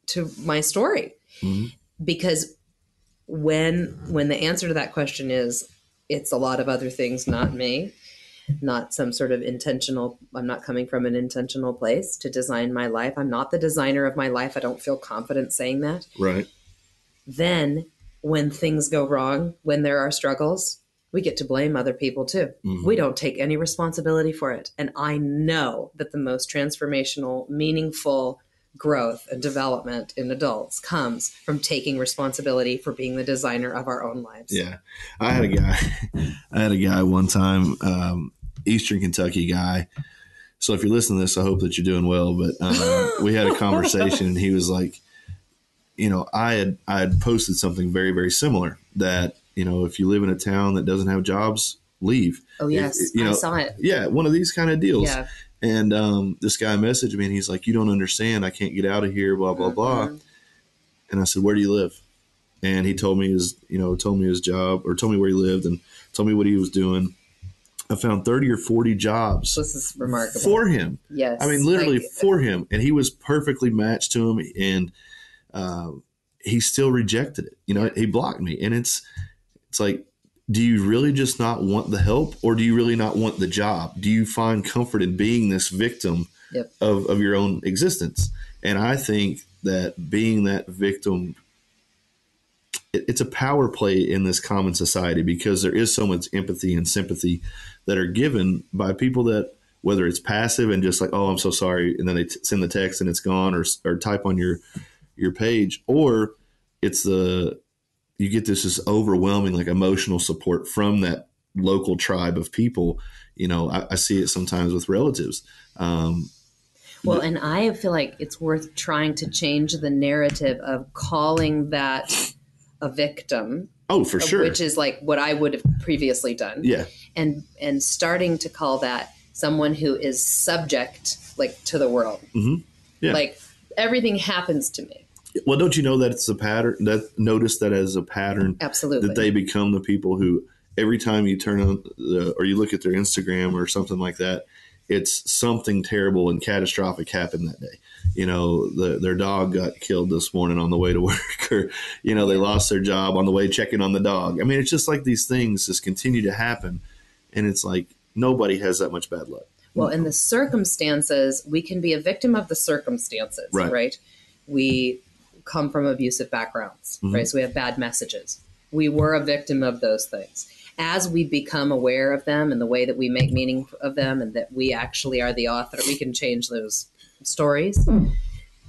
to my story. Mm-hmm. Because when the answer to that question is, it's a lot of other things, not me, not some sort of intentional, I'm not coming from an intentional place to design my life. I'm not the designer of my life. I don't feel confident saying that. Right. Then when things go wrong, when there are struggles, we get to blame other people too. Mm-hmm. We don't take any responsibility for it. And I know that the most transformational, meaningful growth and development in adults comes from taking responsibility for being the designer of our own lives. Yeah. I had a guy one time, Eastern Kentucky guy. So if you're listening to this, I hope that you're doing well. But we had a conversation and he was like, I had posted something very, very similar that, if you live in a town that doesn't have jobs, leave. Oh, yes. I saw it. Yeah. One of these kind of deals. Yeah. And this guy messaged me and he's like, you don't understand. I can't get out of here, blah, blah, blah. And I said, where do you live? And he told me his job, or told me where he lived and told me what he was doing. I found 30 or 40 jobs. This is remarkable. For him. Yes. I mean, literally for him. And he was perfectly matched to him. And he still rejected it. He blocked me. And it's like, do you really just not want the help, or do you really not want the job? Do you find comfort in being this victim of your own existence? And I think that being that victim, it's a power play in this common society, because there is so much empathy and sympathy that are given by people that, whether it's passive and just like, oh, I'm so sorry, and then they send the text and it's gone, or type on your page, or it's you get this overwhelming like emotional support from that local tribe of people. I see it sometimes with relatives. Well, and I feel like it's worth trying to change the narrative of calling that a victim. Oh, for sure. Which is like what I would have previously done. Yeah. And starting to call that someone who is subject, like, to the world. Mm-hmm. Yeah. Like, everything happens to me. Well, don't you know that it's a pattern? Notice that as a pattern. Absolutely. That they become the people who, every time you turn on or you look at their Instagram or something like that, it's something terrible and catastrophic happened that day. Their dog got killed this morning on the way to work, or, they lost their job on the way checking on the dog. I mean, it's just like these things just continue to happen. And it's like, nobody has that much bad luck. Well, in the circumstances, we can be a victim of the circumstances, right? We come from abusive backgrounds, mm-hmm. right? So we have bad messages. We were a victim of those things. As we become aware of them and the way that we make meaning of them, and that we actually are the author, we can change those stories.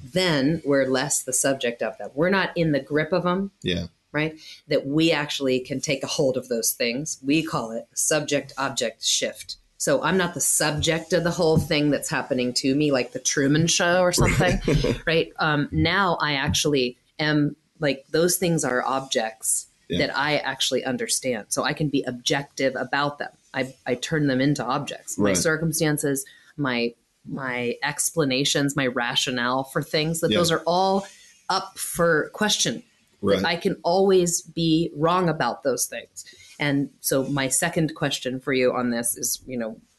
Then we're less the subject of them. We're not in the grip of them. Yeah. Right? That we actually can take a hold of those things. We call it subject-object shift. So I'm not the subject of the whole thing that's happening to me, like the Truman Show or something, right? Now I actually am, like, those things are objects that I actually understand. So I can be objective about them. I turn them into objects. My circumstances, my explanations, my rationale for things, those are all up for question. Right. I can always be wrong about those things. And so my second question for you on this is,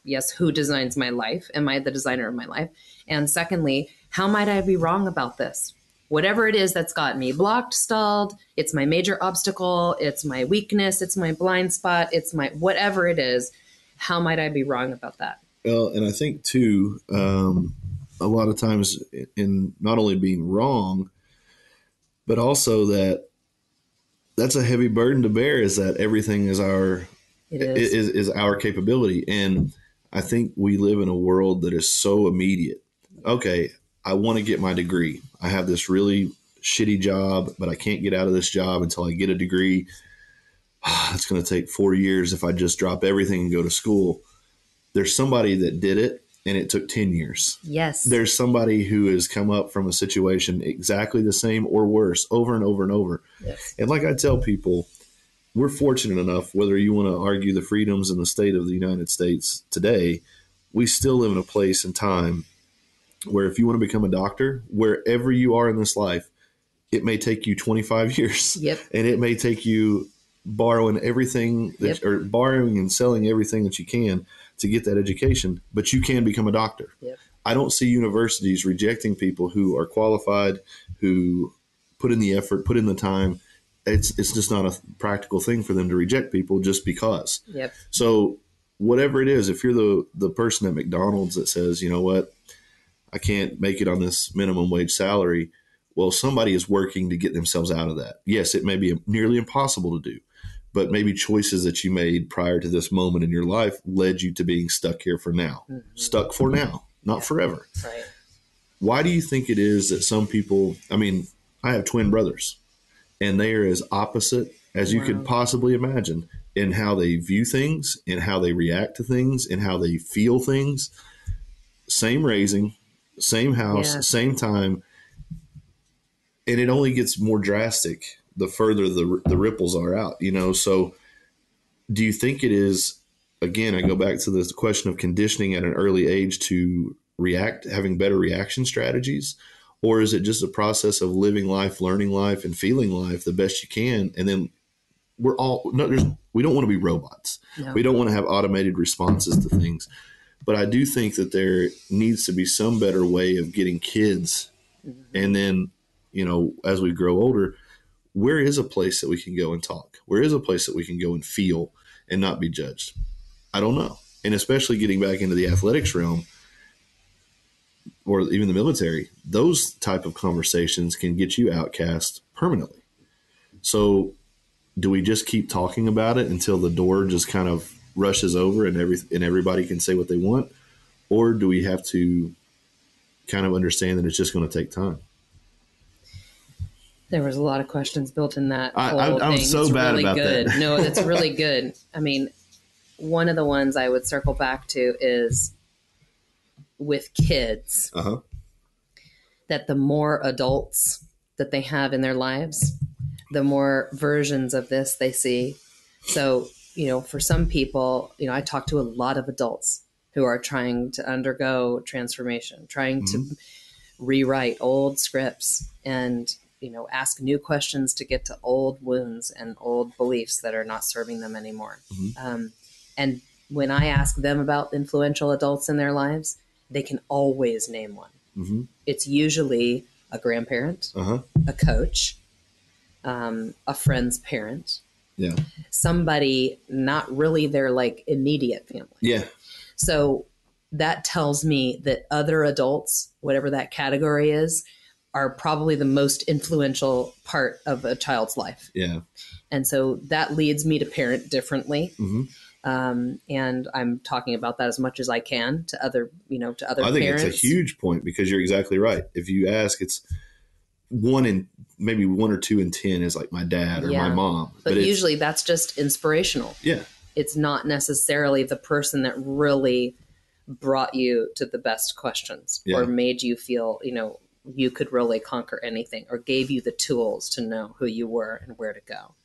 yes, who designs my life? Am I the designer of my life? And secondly, how might I be wrong about this? Whatever it is that's got me blocked, stalled, it's my major obstacle, it's my weakness, it's my blind spot, it's my whatever it is, how might I be wrong about that? Well, and I think too, a lot of times in not only being wrong, but also that's a heavy burden to bear, is that everything is our capability. And I think we live in a world that is so immediate. Okay, I want to get my degree. I have this really shitty job, but I can't get out of this job until I get a degree. It's going to take 4 years if I just drop everything and go to school. There's somebody that did it and it took 10 years. Yes. There's somebody who has come up from a situation exactly the same or worse over and over and over. Yes. And like I tell people, we're fortunate enough, whether you want to argue the freedoms in the state of the United States today, we still live in a place and time where if you want to become a doctor, wherever you are in this life, it may take you 25 years. Yep. And it may take you borrowing everything or borrowing and selling everything that you can to get that education, but you can become a doctor. Yep. I don't see universities rejecting people who are qualified, who put in the effort, put in the time. It's just not a practical thing for them to reject people just because. Yep. So whatever it is, if you're the person at McDonald's that says, you know what, I can't make it on this minimum wage salary. Well, somebody is working to get themselves out of that. Yes, it may be nearly impossible to do, but maybe choices that you made prior to this moment in your life led you to being stuck here for now. Mm-hmm. Stuck for now, not forever. Right. Why do you think it is that some people, I have twin brothers, and they are as opposite as you could possibly imagine in how they view things, in how they react to things, in how they feel things. Same raising, same house, same time. And it only gets more drastic the further the ripples are out, So do you think it is, again, I go back to this question of conditioning at an early age to react, having better reaction strategies? Or is it just a process of living life, learning life, and feeling life the best you can? And then we don't want to be robots. No. We don't want to have automated responses to things. But I do think that there needs to be some better way of getting kids. Mm-hmm. And then, as we grow older, where is a place that we can go and talk? Where is a place that we can go and feel and not be judged? I don't know. And especially getting back into the athletics realm or even the military, those type of conversations can get you outcast permanently. So do we just keep talking about it until the door just kind of rushes over and everybody can say what they want? Or do we have to kind of understand that it's just going to take time? There was a lot of questions built in that whole I'm thing. so it's bad really about good. that. No, that's really good. One of the ones I would circle back to is with kids, that the more adults that they have in their lives, the more versions of this they see. So, for some people, I talk to a lot of adults who are trying to undergo transformation, trying to rewrite old scripts and ask new questions to get to old wounds and old beliefs that are not serving them anymore. Mm-hmm. And when I ask them about influential adults in their lives, they can always name one. Mm-hmm. It's usually a grandparent, a coach, a friend's parent, somebody not really their immediate family. Yeah. So that tells me that other adults, whatever that category is, are probably the most influential part of a child's life. Yeah. And so that leads me to parent differently. Mm-hmm. And I'm talking about that as much as I can to other parents. I think it's a huge point because you're exactly right. If you ask, it's maybe 1 or 2 in 10 is like my dad or my mom. But usually that's just inspirational. Yeah. It's not necessarily the person that really brought you to the best questions or made you feel, you could really conquer anything or gave you the tools to know who you were and where to go.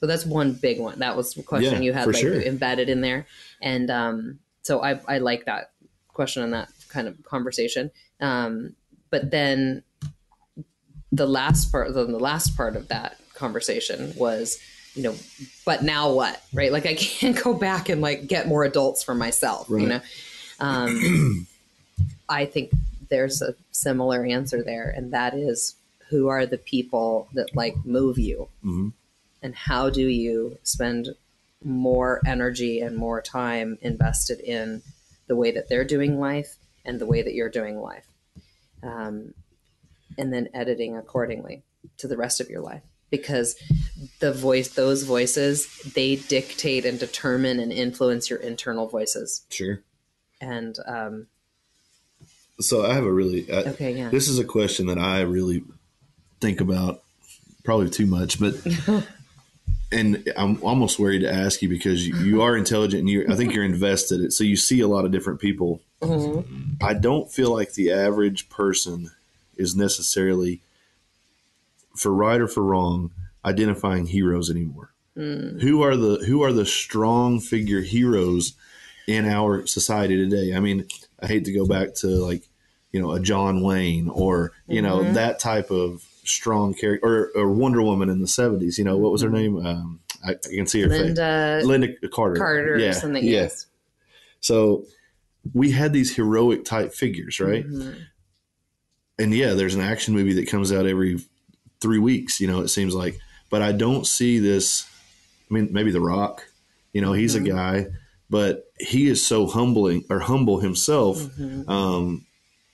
So that's one big one. That was the question you had embedded in there. And so I like that question and that kind of conversation. But then the last part of that conversation was but now what, right? Like I can't go back and like get more adults for myself, right. I think there's a similar answer there. And that is, who are the people that like move you? Mm-hmm. And how do you spend more energy and more time invested in the way that they're doing life and the way that you're doing life? And then editing accordingly to the rest of your life, because those voices, they dictate and determine and influence your internal voices. Sure. And, so I have this is a question that I really think about, probably too much, but, and I'm almost worried to ask you because you are intelligent and I think you're invested. So you see a lot of different people. Mm-hmm. I don't feel like the average person is necessarily, for right or for wrong, identifying heroes anymore. Mm. Who are the strong figure heroes in our society today? I mean, I hate to go back to like, a John Wayne or, mm-hmm. that type of strong character, or Wonder Woman in the 70s. What was her name? I can see her face. Linda Carter. Yeah. Or something. Yeah. Yes. So we had these heroic type figures, right? Mm-hmm. And there's an action movie that comes out every 3 weeks, it seems like, but I don't see this. I mean, maybe The Rock, he's mm-hmm. a guy, but he is so humble himself. Mm-hmm.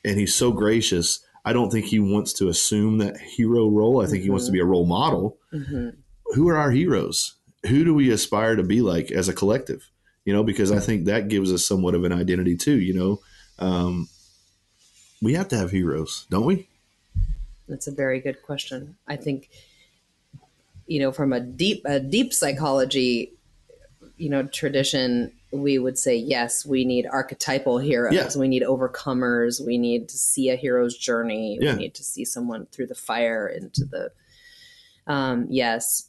And he's so gracious. I don't think he wants to assume that hero role. I think mm-hmm. he wants to be a role model. Mm-hmm. Who are our heroes? Who do we aspire to be like as a collective? Because I think that gives us somewhat of an identity too, we have to have heroes, don't we? That's a very good question. I think, from a deep psychology, tradition, we would say, yes, we need archetypal heroes. Yeah. We need overcomers. We need to see a hero's journey. Yeah. We need to see someone through the fire into the, yes.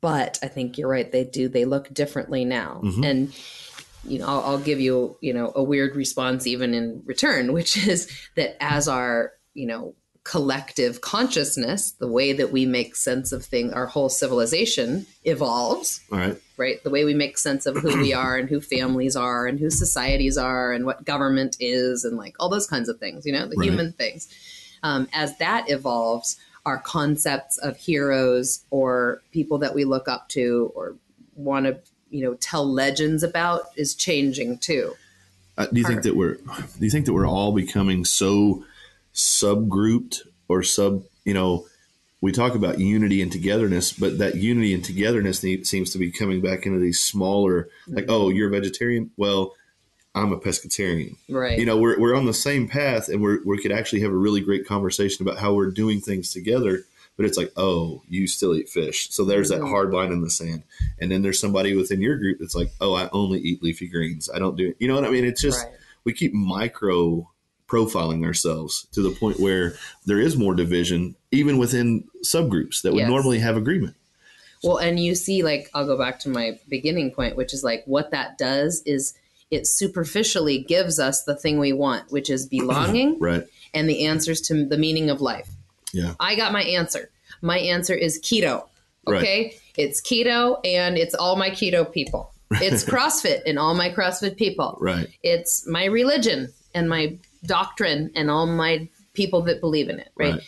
But I think you're right. They look differently now. Mm-hmm. And, I'll give you, a weird response even in return, which is that as our, collective consciousness, the way that we make sense of things, our whole civilization evolves. All right. Right. The way we make sense of who we are and who families are and who societies are and what government is and like all those kinds of things, the right. human things. As that evolves, our concepts of heroes or people that we look up to or want to, tell legends about is changing too. Do you think that we're all becoming so subgrouped or we talk about unity and togetherness, but that unity and togetherness seems to be coming back into these smaller, like, oh, you're a vegetarian? Well, I'm a pescatarian. Right. We're on the same path and we could actually have a really great conversation about how we're doing things together. But it's like, oh, you still eat fish. So there's mm-hmm. that hard line in the sand. And then there's somebody within your group that's like, oh, I only eat leafy greens. I don't do it. You know what I mean? It's just, right. We keep micro profiling ourselves to the point where there is more division, even within subgroups that would normally have agreement. Well, and you see, like, I'll go back to my beginning point, which is like what that does is it superficially gives us the thing we want, which is belonging right. and the answers to the meaning of life. Yeah. I got my answer. My answer is keto. Okay. Right. It's keto and it's all my keto people. It's CrossFit and all my CrossFit people. Right. It's my religion and my doctrine and all my people that believe in it. Right.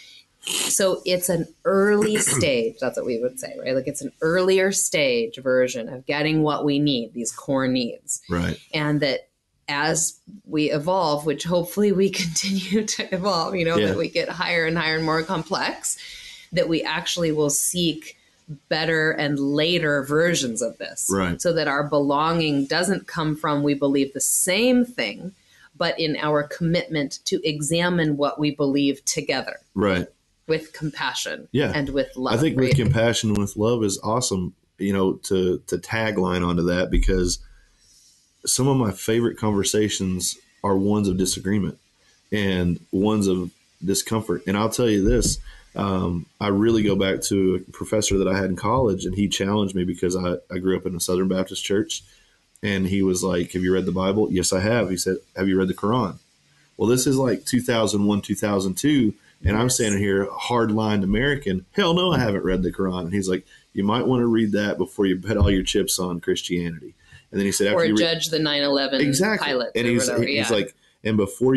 So it's an early stage. That's what we would say, right? Like it's an earlier stage version of getting what we need, these core needs. Right. And that as we evolve, which hopefully we continue to evolve, that we get higher and higher and more complex, that we actually will seek better and later versions of this. Right. So that our belonging doesn't come from we believe the same thing, but in our commitment to examine what we believe together. Right. With compassion and with love. I think with compassion and with love is awesome, to tagline onto that, because some of my favorite conversations are ones of disagreement and ones of discomfort. And I'll tell you this, I really go back to a professor that I had in college, and he challenged me because I grew up in a Southern Baptist church. And he was like, have you read the Bible? Yes, I have. He said, have you read the Quran? Well, this is like 2001, 2002. And I'm standing here, hard-lined American. Hell no, I haven't read the Quran. And he's like, you might want to read that before you bet all your chips on Christianity. And then he said, or judge the 9/11 pilots, and he's like, and before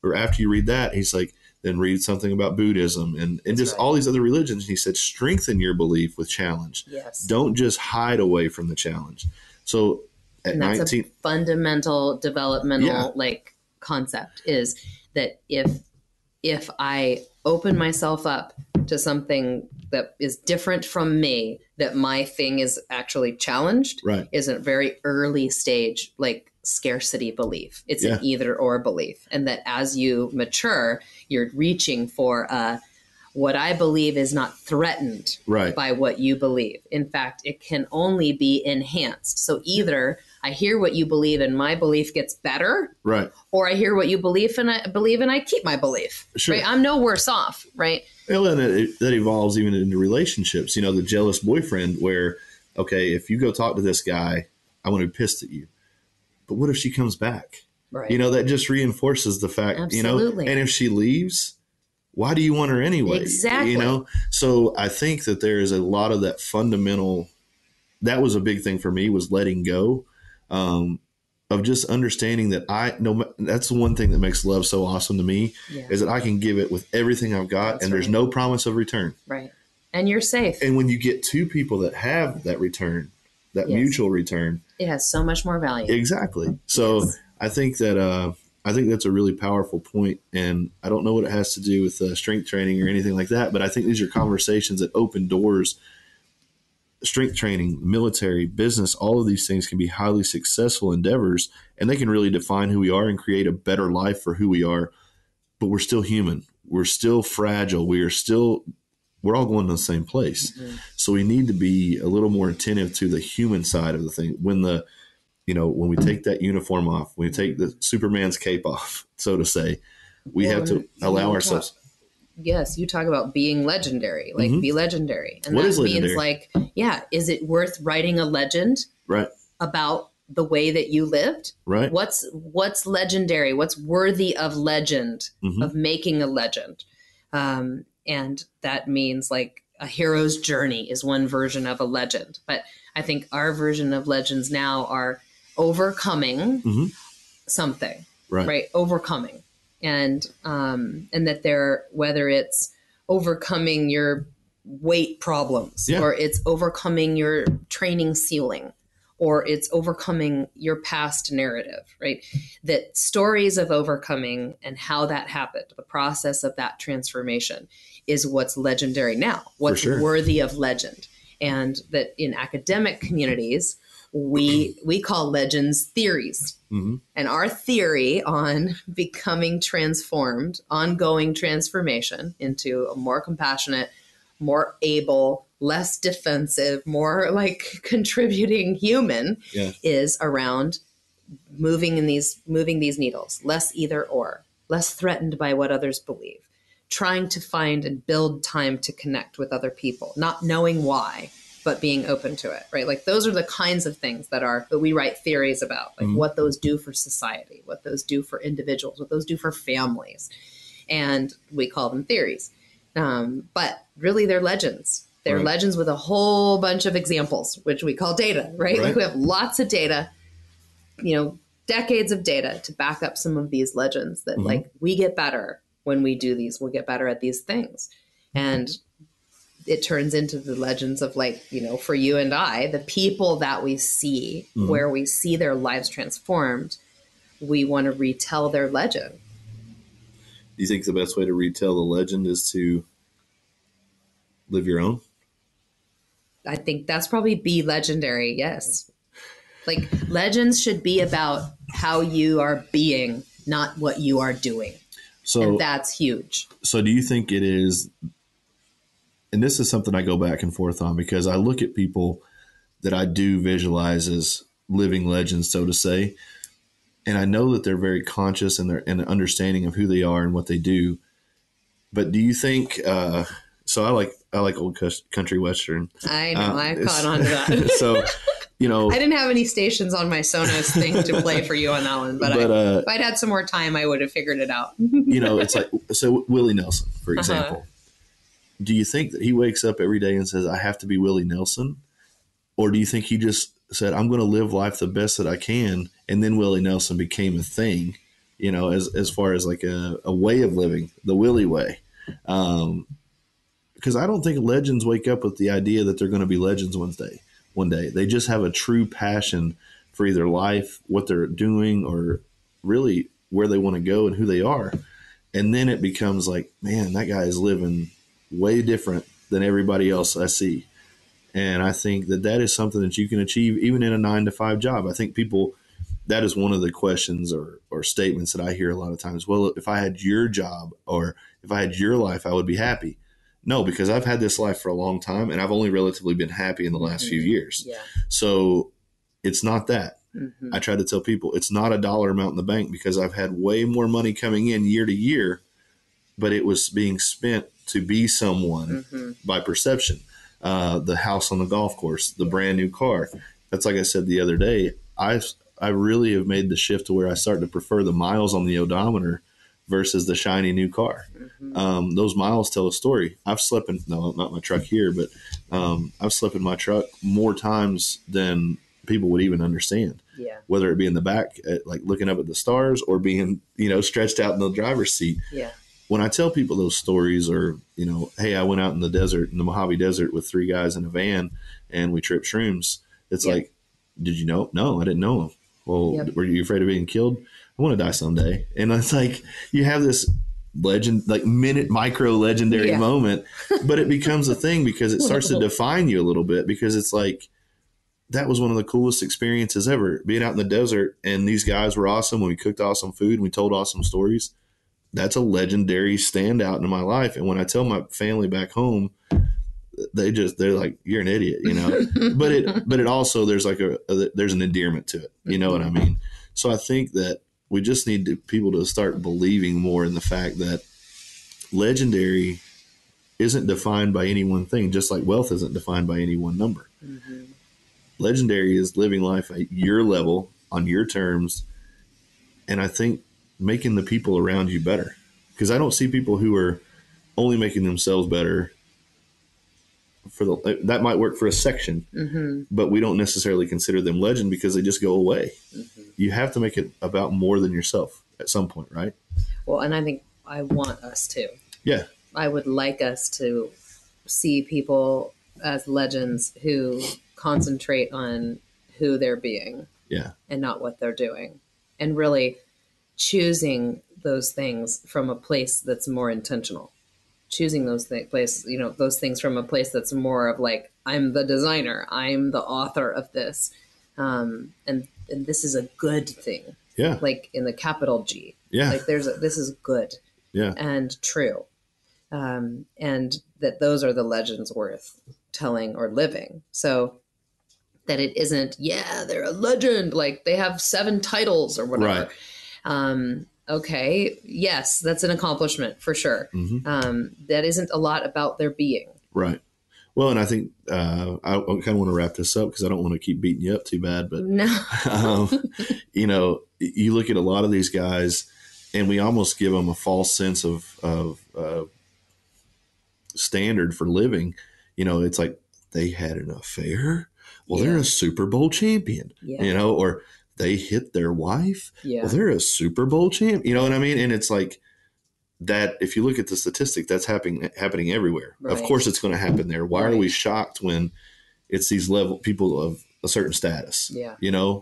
or after you read that, he's like, then read something about Buddhism and just all these other religions. He said, strengthen your belief with challenge. Yes. Don't just hide away from the challenge. So at and that's 19, a fundamental developmental concept, is that if I open myself up to something that is different from me, that my thing is actually challenged, is a very early stage, scarcity belief. It's an either or belief. And that as you mature, you're reaching for what I believe is not threatened by what you believe. In fact, it can only be enhanced. So either I hear what you believe and my belief gets better, or I hear what you believe and I keep my belief. Sure. Right? I'm no worse off, right? Well, and that evolves even into relationships. The jealous boyfriend where, okay, if you go talk to this guy, I'm going to be pissed at you. But what if she comes back? Right. That just reinforces the fact, Absolutely. And if she leaves, why do you want her anyway? Exactly. So I think that there is a lot of that fundamental, that was a big thing for me, was letting go, of just understanding that that's the one thing that makes love so awesome to me, is that I can give it with everything I've got, and there's no promise of return. Right. And you're safe. And when you get two people that have that return, that mutual return, it has so much more value. Exactly. So I think that, I think that's a really powerful point, and I don't know what it has to do with strength training or anything like that, but I think these are conversations that open doors. Strength training, military, business, all of these things can be highly successful endeavors, and they can really define who we are and create a better life for who we are. But we're still human. We're still fragile. We're all going to the same place. Mm-hmm. So we need to be a little more attentive to the human side of the thing. When we take that uniform off, when we take the Superman's cape off, so to say, we have to allow ourselves. Yes, you talk about being legendary, be legendary. And what that is legendary? Means is it worth writing a legend about the way that you lived? Right. What's legendary? What's worthy of legend, of making a legend? And that means a hero's journey is one version of a legend. But I think our version of legends now are overcoming something, right? Overcoming. And that they're, whether it's overcoming your weight problems, or it's overcoming your training ceiling, or it's overcoming your past narrative, right? That stories of overcoming and how that happened, the process of that transformation, is what's legendary now, what's worthy of legend. And that in academic communities, we call legends theories. Mm-hmm. And our theory on becoming transformed, ongoing transformation into a more compassionate, more able, less defensive, more contributing human is around moving these needles, less either or, less threatened by what others believe, trying to find and build time to connect with other people, not knowing why, but being open to it, right? Those are the kinds of things that we write theories about, what those do for society, what those do for individuals, what those do for families. And we call them theories. But really they're legends. They're legends with a whole bunch of examples, which we call data, right? We have lots of data, decades of data to back up some of these legends that we get better when we do these, we'll get better at these things. And it turns into the legends of for you and I, the people that we see, where we see their lives transformed, we want to retell their legend. Do you think the best way to retell the legend is to live your own? I think that's probably be legendary. Yes. Legends should be about how you are being, not what you are doing. And that's huge. So do you think it is, and this is something I go back and forth on, because I look at people that I do visualize as living legends, so to say, and I know that they're very conscious and they're an understanding of who they are and what they do. But do you think? So I like old country western. I know I caught on to that. I didn't have any stations on my Sonos thing to play for you on that one, but if I'd had some more time, I would have figured it out. It's like, so Willie Nelson, for example, do you think that he wakes up every day and says, I have to be Willie Nelson? Or do you think he just said, I'm going to live life the best that I can? And then Willie Nelson became a thing, as far as like a way of living, the Willie way. Because I don't think legends wake up with the idea that they're going to be legends one day. They just have a true passion for either life, what they're doing, or really where they want to go and who they are. And then it becomes like, man, that guy is living way different than everybody else I see. And I think that is something that you can achieve even in a 9-to-5 job. I think that is one of the questions or statements that I hear a lot of times. Well, if I had your job or if I had your life, I would be happy. No, because I've had this life for a long time and I've only relatively been happy in the last few years. Yeah. So it's not that. I try to tell people it's not a dollar amount in the bank, because I've had way more money coming in year to year, but it was being spent to be someone by perception. The house on the golf course, the brand new car. That's like I said the other day, I really have made the shift to where I start to prefer the miles on the odometer versus the shiny new car. Those miles tell a story. I've slept not my truck here, but I've slept in my truck more times than people would even understand. Yeah. Whether it be in the back, like looking up at the stars, or being, stretched out in the driver's seat. Yeah. When I tell people those stories, or, hey, I went out in the desert, in the Mojave Desert with 3 guys in a van and we tripped shrooms. It's like, did you know? No, I didn't know them. Well, were you afraid of being killed? I want to die someday. And it's like, you have this legend, like micro legendary moment, but it becomes a thing because it starts to define you a little bit, because it's like, that was one of the coolest experiences ever, being out in the desert. And these guys were awesome. When we cooked awesome food and we told awesome stories. That's a legendary standout in my life. And when I tell my family back home, they're like, you're an idiot, but it also, there's like there's an endearment to it. You know what I mean? So I think that we just need people to start believing more in the fact that legendary isn't defined by any one thing, just like wealth isn't defined by any one number. Legendary is living life at your level, on your terms. And I think making the people around you better, because I don't see people who are only making themselves better that might work for a section, but we don't necessarily consider them legend because they just go away. You have to make it about more than yourself at some point, right? Well, and I think I want us to. Yeah. I would like us to see people as legends who concentrate on who they're being, and not what they're doing, and really choosing those things from a place that's more intentional. Choosing those those things from a place that's more of like, I'm the designer, I'm the author of this, and this is a good thing. Yeah. Like in the capital G. Yeah. Like this is good. Yeah. And true. And that those are the legends worth telling or living. So that it isn't, they're a legend, like they have 7 titles or whatever. Right. Okay. Yes, that's an accomplishment for sure. That isn't a lot about their being. Right. Well, and I think I kind of want to wrap this up because I don't want to keep beating you up too bad. But, no. You look at a lot of these guys and we almost give them a false sense of standard for living. It's like they had an affair. Well, they're a Super Bowl champion, or they hit their wife. Yeah. Well, they're a Super Bowl champ. You know what I mean? And it's like that. If you look at the statistic, that's happening everywhere. Right. Of course, it's going to happen there. Why are we shocked when it's these people of a certain status? Yeah.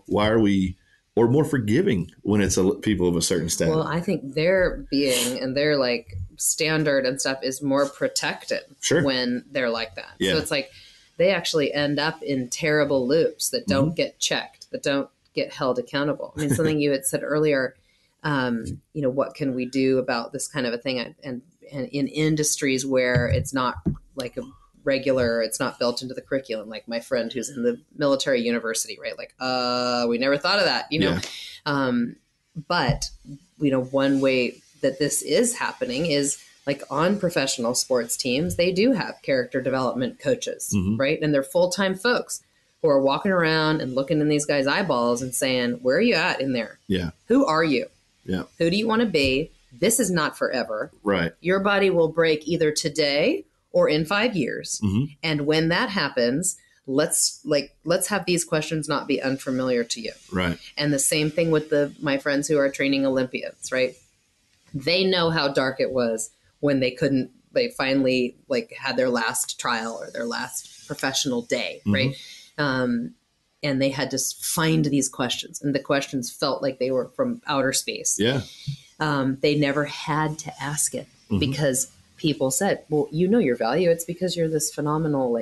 Why are we more forgiving when it's people of a certain status? Well, I think their being and their like standard and stuff is more protected when they're like that. Yeah. So it's like they actually end up in terrible loops that don't get checked, that don't get held accountable. I mean, something you had said earlier, what can we do about this kind of a thing? And in industries where it's not like a regular, it's not built into the curriculum, like my friend who's in the military university, right? Like, we never thought of that, but one way that this is happening is like on professional sports teams, they do have character development coaches, right? And they're full-time folks. who are walking around and looking in these guys' eyeballs and saying, where are you at in there? Yeah. Who are you? Yeah. Who do you want to be? This is not forever. Right. Your body will break either today or in 5 years. Mm-hmm. And when that happens, let's have these questions not be unfamiliar to you. Right. And the same thing with my friends who are training Olympians, right? They know how dark it was when they finally had their last trial or their last professional day, mm-hmm. right? And they had to find these questions, and the questions felt like they were from outer space. Yeah. They never had to ask it mm-hmm. because people said, well, your value. It's because you're this phenomenal,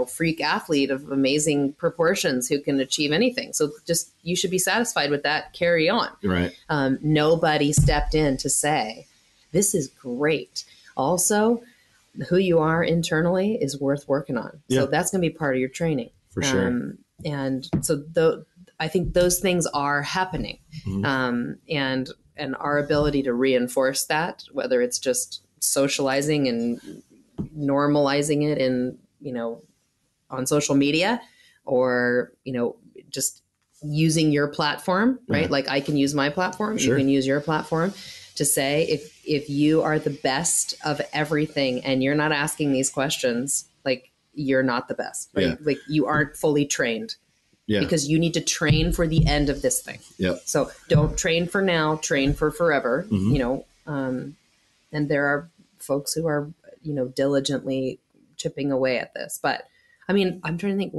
freak athlete of amazing proportions who can achieve anything. So just, you should be satisfied with that. Carry on. Right. Nobody stepped in to say, this is great. Also, who you are internally is worth working on. Yeah. So that's going to be part of your training. For sure. And so I think those things are happening. Mm-hmm. And our ability to reinforce that, whether it's just socializing and normalizing it in, on social media, or, just using your platform, right? Yeah. Like I can use my platform, sure. You can use your platform to say, if you are the best of everything and you're not asking these questions, you're not the best, right? Yeah. You aren't fully trained. Yeah. Because you need to train for the end of this thing. Yep. So don't train for now, train for forever, mm-hmm. And there are folks who are, diligently chipping away at this. But I mean, I'm trying to think,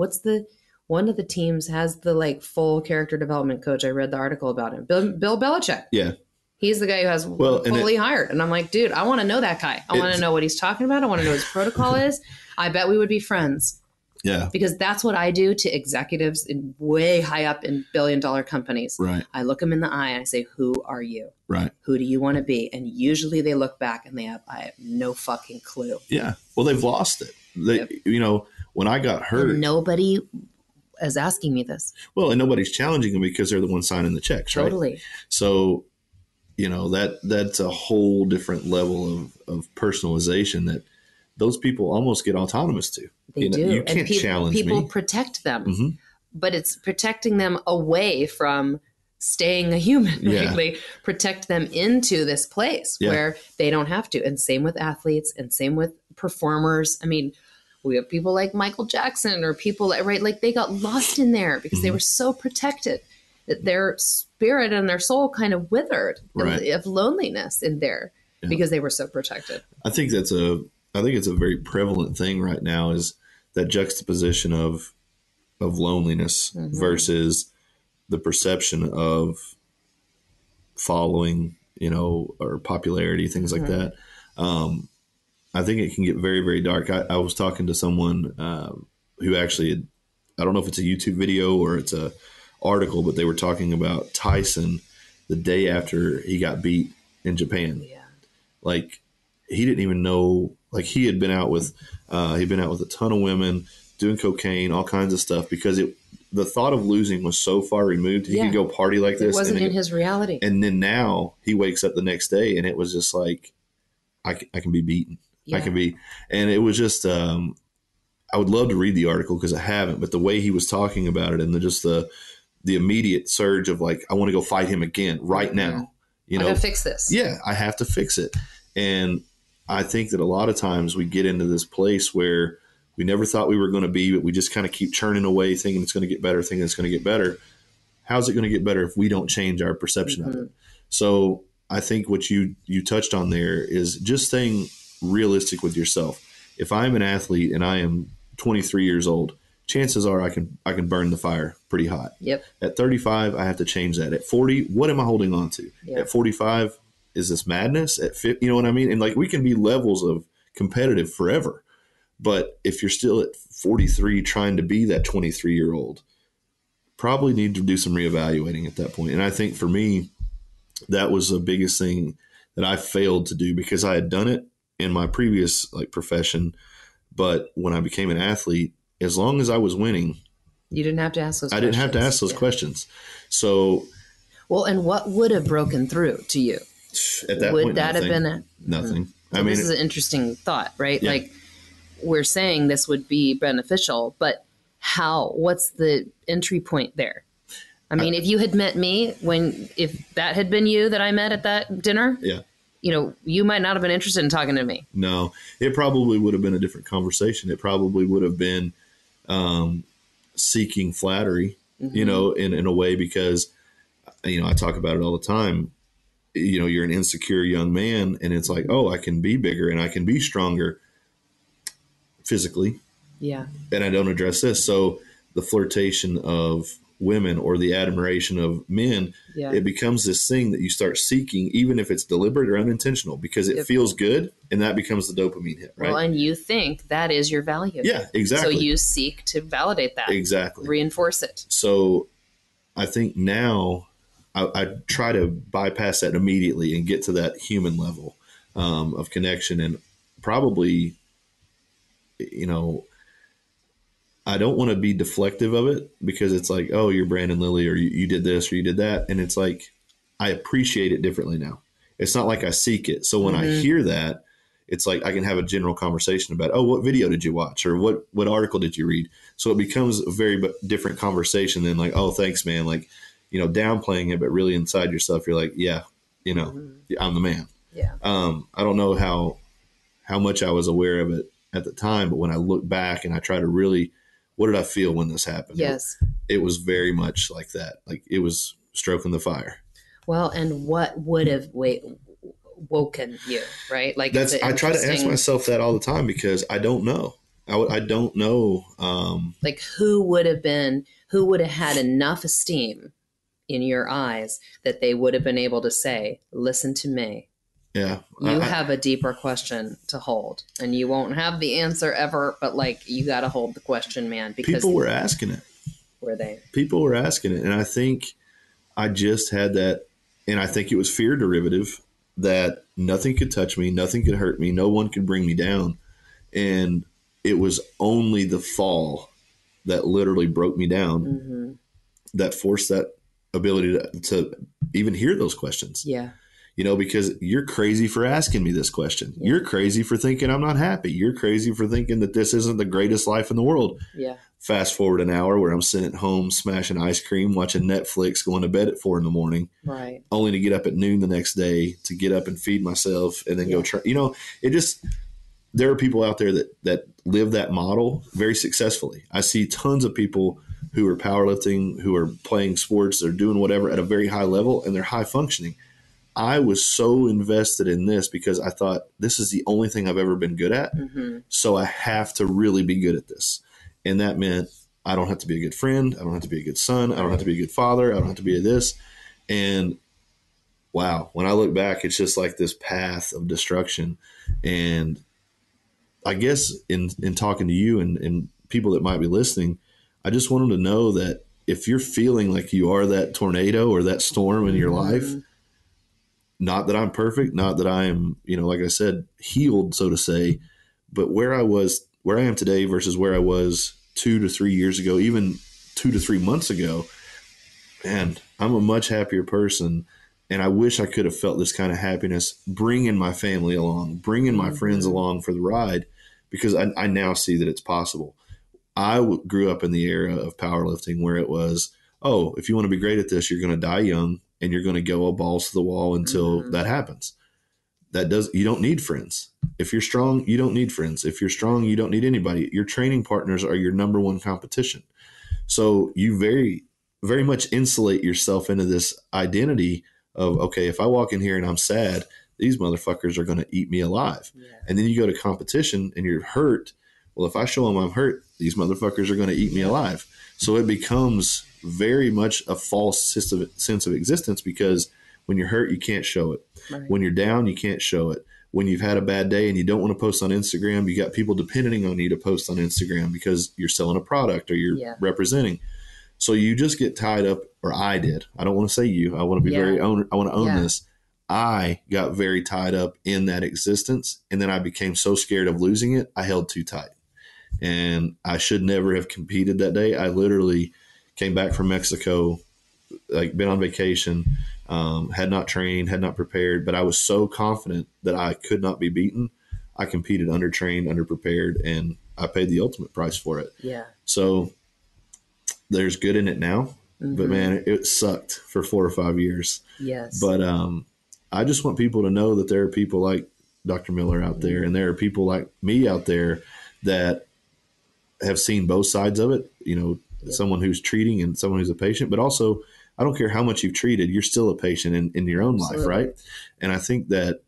one of the teams has the full character development coach. I read the article about him, Bill Belichick. Yeah. He's the guy who has fully hired. And I'm like, dude, I want to know that guy. I want to know what he's talking about. I want to know what his protocol is. I bet we would be friends. Yeah. Because that's what I do to executives in way high up in billion-dollar companies. Right. I look them in the eye and I say, who are you? Right. Who do you want to be? And usually they look back and I have no fucking clue. Yeah. Well, they've lost it. When I got hurt. And nobody is asking me this. Well, and nobody's challenging them because they're the ones signing the checks, right? Totally. So, that's a whole different level of personalization that those people almost get autonomous to. They do. You can't challenge me. People protect them, mm-hmm. but it's protecting them away from staying a human. Yeah. Right? They protect them into this place where they don't have to. And same with athletes and same with performers. I mean, we have people like Michael Jackson or people that, right, they got lost in there because mm-hmm. they were so protected that their spirit and their soul kind of withered of loneliness in there because they were so protected. I think it's a very prevalent thing right now, is that juxtaposition of loneliness mm-hmm. versus the perception of following, or popularity, things like mm-hmm. that. I think it can get very, very dark. I was talking to someone who actually, I don't know if it's a YouTube video or it's a article, but they were talking about Tyson the day after he got beat in Japan. Yeah. He didn't even know, he had been out with a ton of women, doing cocaine, all kinds of stuff, because the thought of losing was so far removed. He could go party like this. It wasn't in his reality. And then now he wakes up the next day and it was just I can be beaten. Yeah. I can be. And it was just, I would love to read the article because I haven't, but the way he was talking about it and the immediate surge of I want to go fight him again right now. I gotta fix this. Yeah, I have to fix it. And I think that a lot of times we get into this place where we never thought we were going to be, but we just kind of keep churning away thinking it's going to get better, thinking it's going to get better. How's it going to get better if we don't change our perception mm-hmm. of it? So I think what you touched on there is just staying realistic with yourself. If I'm an athlete and I am 23 years old, chances are I can burn the fire pretty hot. Yep. At 35, I have to change that. At 40, what am I holding on to? Yep. At 45, is this madness? At 50, you know what I mean? And we can be levels of competitive forever. But if you're still at 43 trying to be that 23-year-old, probably need to do some reevaluating at that point. And I think for me, that was the biggest thing that I failed to do, because I had done it in my previous profession. But when I became an athlete, as long as I was winning, you didn't have to ask those questions. I didn't have to ask those questions. So, well, and what would have broken through to you? At that would point, that nothing. Have been nothing? So this is an interesting thought, right? Yeah. We're saying this would be beneficial, but what's the entry point there? I mean, if you had met me if that had been you that I met at that dinner, yeah, you might not have been interested in talking to me. No, it probably would have been a different conversation. It probably would have been seeking flattery, in a way, because, I talk about it all the time. You're an insecure young man, and it's like, oh, I can be bigger and I can be stronger physically. Yeah. And I don't address this. So the flirtation of women or the admiration of men, it becomes this thing that you start seeking, even if it's deliberate or unintentional, because it feels good, and that becomes the dopamine hit, right? Well, and you think that is your value. Yeah, exactly. So you seek to validate that. Exactly. Reinforce it. So I think now I try to bypass that immediately and get to that human level of connection. And probably, I don't want to be deflective of it, because it's like, oh, you're Brandon Lilly, or you did this, or you did that. And it's like, I appreciate it differently now. It's not like I seek it. So when I hear that, it's like I can have a general conversation about, oh, what video did you watch? Or what article did you read? So it becomes a very different conversation than like, oh, thanks, man. Like, downplaying it, but really inside yourself, you're like, yeah, I'm the man. Yeah. I don't know how much I was aware of it at the time, but when I look back and I try to really, what did I feel when this happened? Yes. It was very much like that. Like, it was stroking the fire. Well, and what would have woken you, right? Like, I try to ask myself that all the time, because I don't know. I don't know. Like, who would have had enough esteem in your eyes that they would have been able to say, listen to me. Yeah. You have a deeper question to hold, and you won't have the answer ever, but like, you got to hold the question, man, because people were asking it. Were they? People were asking it. And I think I just had that, and I think it was fear derivative, that nothing could touch me. Nothing could hurt me. No one could bring me down. And it was only the fall that literally broke me down, that forced that ability to even hear those questions. Yeah. Because you're crazy for asking me this question. Yeah. You're crazy for thinking I'm not happy. You're crazy for thinking that this isn't the greatest life in the world. Yeah. Fast forward an hour where I'm sitting at home, smashing ice cream, watching Netflix, going to bed at 4 a.m. Right. Only to get up at noon the next day to get up and feed myself and then go try. It just, there are people out there that live that model very successfully. I see tons of people who are powerlifting, who are playing sports, they're doing whatever at a very high level, and they're high functioning. I was so invested in this because I thought, this is the only thing I've ever been good at. So I have to really be good at this. And that meant I don't have to be a good friend. I don't have to be a good son. I don't have to be a good father. I don't have to be a this. And wow, when I look back, it's just like this path of destruction. And I guess in talking to you and people that might be listening, I just want them to know that if you're feeling like you are that tornado or that storm in your life, not that I'm perfect, not that I am, like I said, healed, so to say, but where I am today versus where I was 2 to 3 years ago, even 2 to 3 months ago, man, I'm a much happier person. And I wish I could have felt this kind of happiness, bringing my family along, bringing my friends along for the ride, because I now see that it's possible. I grew up in the era of powerlifting where it was, oh, if you want to be great at this, you're going to die young. And you're going to go balls to the wall until that happens. You don't need friends. If you're strong, you don't need friends. If you're strong, you don't need anybody. Your training partners are your number one competition. So you very, very much insulate yourself into this identity of, okay, if I walk in here and I'm sad, these motherfuckers are going to eat me alive. Yeah. And then you go to competition and you're hurt. Well, if I show them I'm hurt, these motherfuckers are going to eat me alive. So it becomes very much a false sense of existence, because when you're hurt, you can't show it. Right. When you're down, you can't show it. When you've had a bad day and you don't want to post on Instagram, you got people depending on you to post on Instagram because you're selling a product or you're representing. So you just get tied up, or I did. I don't want to say you. I want to be I want to own this. I got very tied up in that existence, and then I became so scared of losing it, I held too tight. And I should never have competed that day. I literally came back from Mexico, like been on vacation, had not trained, had not prepared, but I was so confident that I could not be beaten. I competed undertrained, underprepared, and I paid the ultimate price for it. Yeah. So there's good in it now, but man, it sucked for 4 or 5 years. Yes. But I just want people to know that there are people like Dr. Miller out there, and there are people like me out there that have seen both sides of it, someone who's treating and someone who's a patient, but also I don't care how much you've treated, you're still a patient in your own life, right? And I think that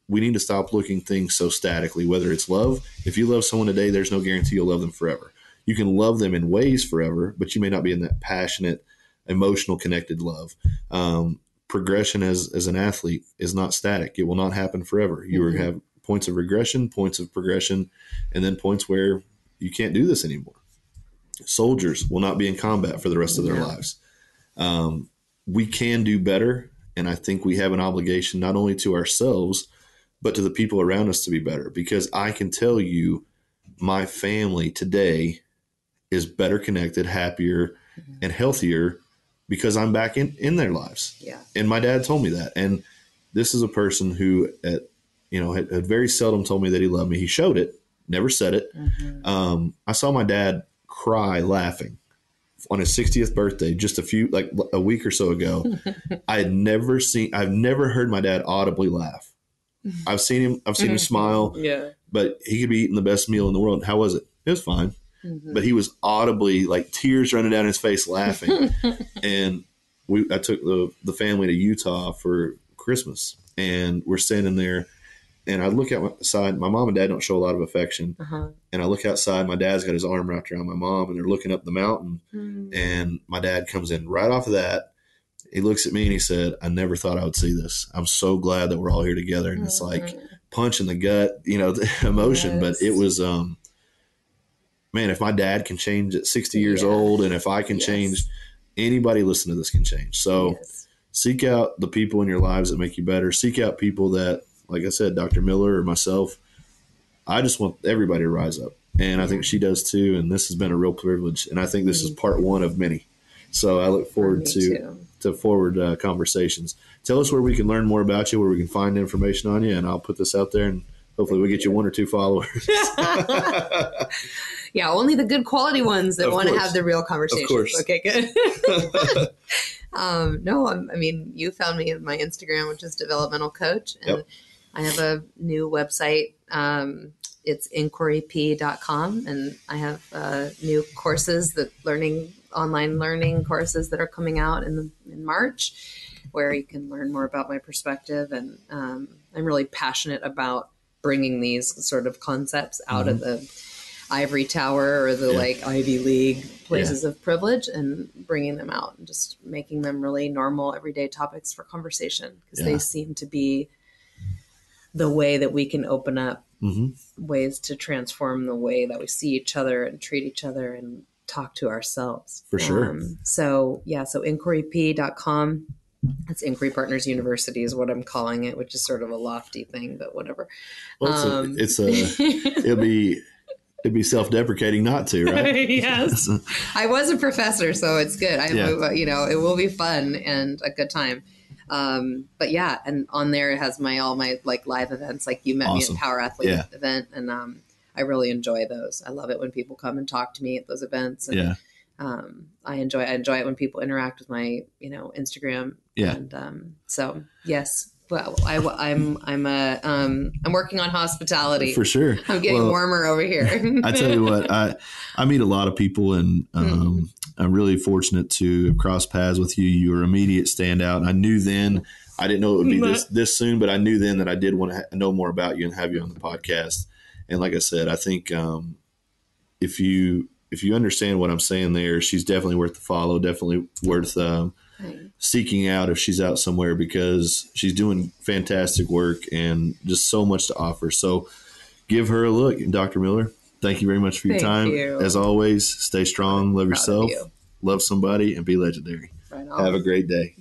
we need to stop looking things so statically, whether it's love. If you love someone today, there's no guarantee you'll love them forever. You can love them in ways forever, but you may not be in that passionate, emotional, connected love. Progression as an athlete is not static. It will not happen forever. You will have points of regression, points of progression, and then points where you can't do this anymore. Soldiers will not be in combat for the rest of their lives. We can do better, and I think we have an obligation not only to ourselves, but to the people around us to be better, because I can tell you my family today is better connected, happier, and healthier because I'm back in their lives. Yeah. And my dad told me that. And this is a person who had very seldom told me that he loved me. He showed it, never said it. I saw my dad cry laughing on his 60th birthday, just a week or so ago. I've never heard my dad audibly laugh. I've seen him smile, but he could be eating the best meal in the world. How was it? It was fine. But he was audibly, like, tears running down his face laughing. And I took the family to Utah for Christmas, and we're standing there, and I look outside. My mom and dad don't show a lot of affection. And I look outside. My dad's got his arm wrapped around my mom, and they're looking up the mountain. And my dad comes in right off of that. He looks at me and he said, I never thought I would see this. I'm so glad that we're all here together. And it's like punch in the gut, the emotion. But it was, man, if my dad can change at 60 years old, and if I can change, anybody listening to this can change. So seek out the people in your lives that make you better. Seek out people that, like I said, Dr. Miller or myself. I just want everybody to rise up. And I think she does too. And this has been a real privilege. And I think this is part one of many. So I look forward to forward conversations. Tell us where we can learn more about you, where we can find information on you, and I'll put this out there, and hopefully we'll get you 1 or 2 followers. Yeah, only the good quality ones that want to have the real conversations. Of course. Okay, good. You found me on my Instagram, which is developmental coach, and I have a new website. It's inquiryp.com, and I have new courses online learning courses that are coming out in March, where you can learn more about my perspective. And I'm really passionate about bringing these sort of concepts out of the ivory tower or the Ivy League places of privilege, and bringing them out and just making them really normal, everyday topics for conversation, because they seem to be the way that we can open up ways to transform the way that we see each other and treat each other and talk to ourselves. For sure. So inquiryp.com. It's Inquiry Partners University is what I'm calling it, which is sort of a lofty thing, but whatever. Well, it'd be self-deprecating not to, right? Yes. I was a professor, so it's good. It will be fun and a good time. But and on there it has all my live events. Like you met me at Power Athlete event, and I really enjoy those. I love it when people come and talk to me at those events. And, I enjoy it when people interact with my, Instagram. Yeah. And, so yes, well, I'm working on hospitality for sure. I'm getting warmer over here. I tell you what, I meet a lot of people, and I'm really fortunate to have crossed paths with you. You were an immediate standout. I knew then, I didn't know it would be this soon, but I knew then that I did want to know more about you and have you on the podcast. And like I said, I think if you understand what I'm saying there, she's definitely worth the follow, definitely worth seeking out if she's out somewhere, because she's doing fantastic work and just so much to offer. So give her a look. Dr. Miller, thank you very much for your time. As always, stay strong, love yourself, love somebody, and be legendary. Right on. Have a great day.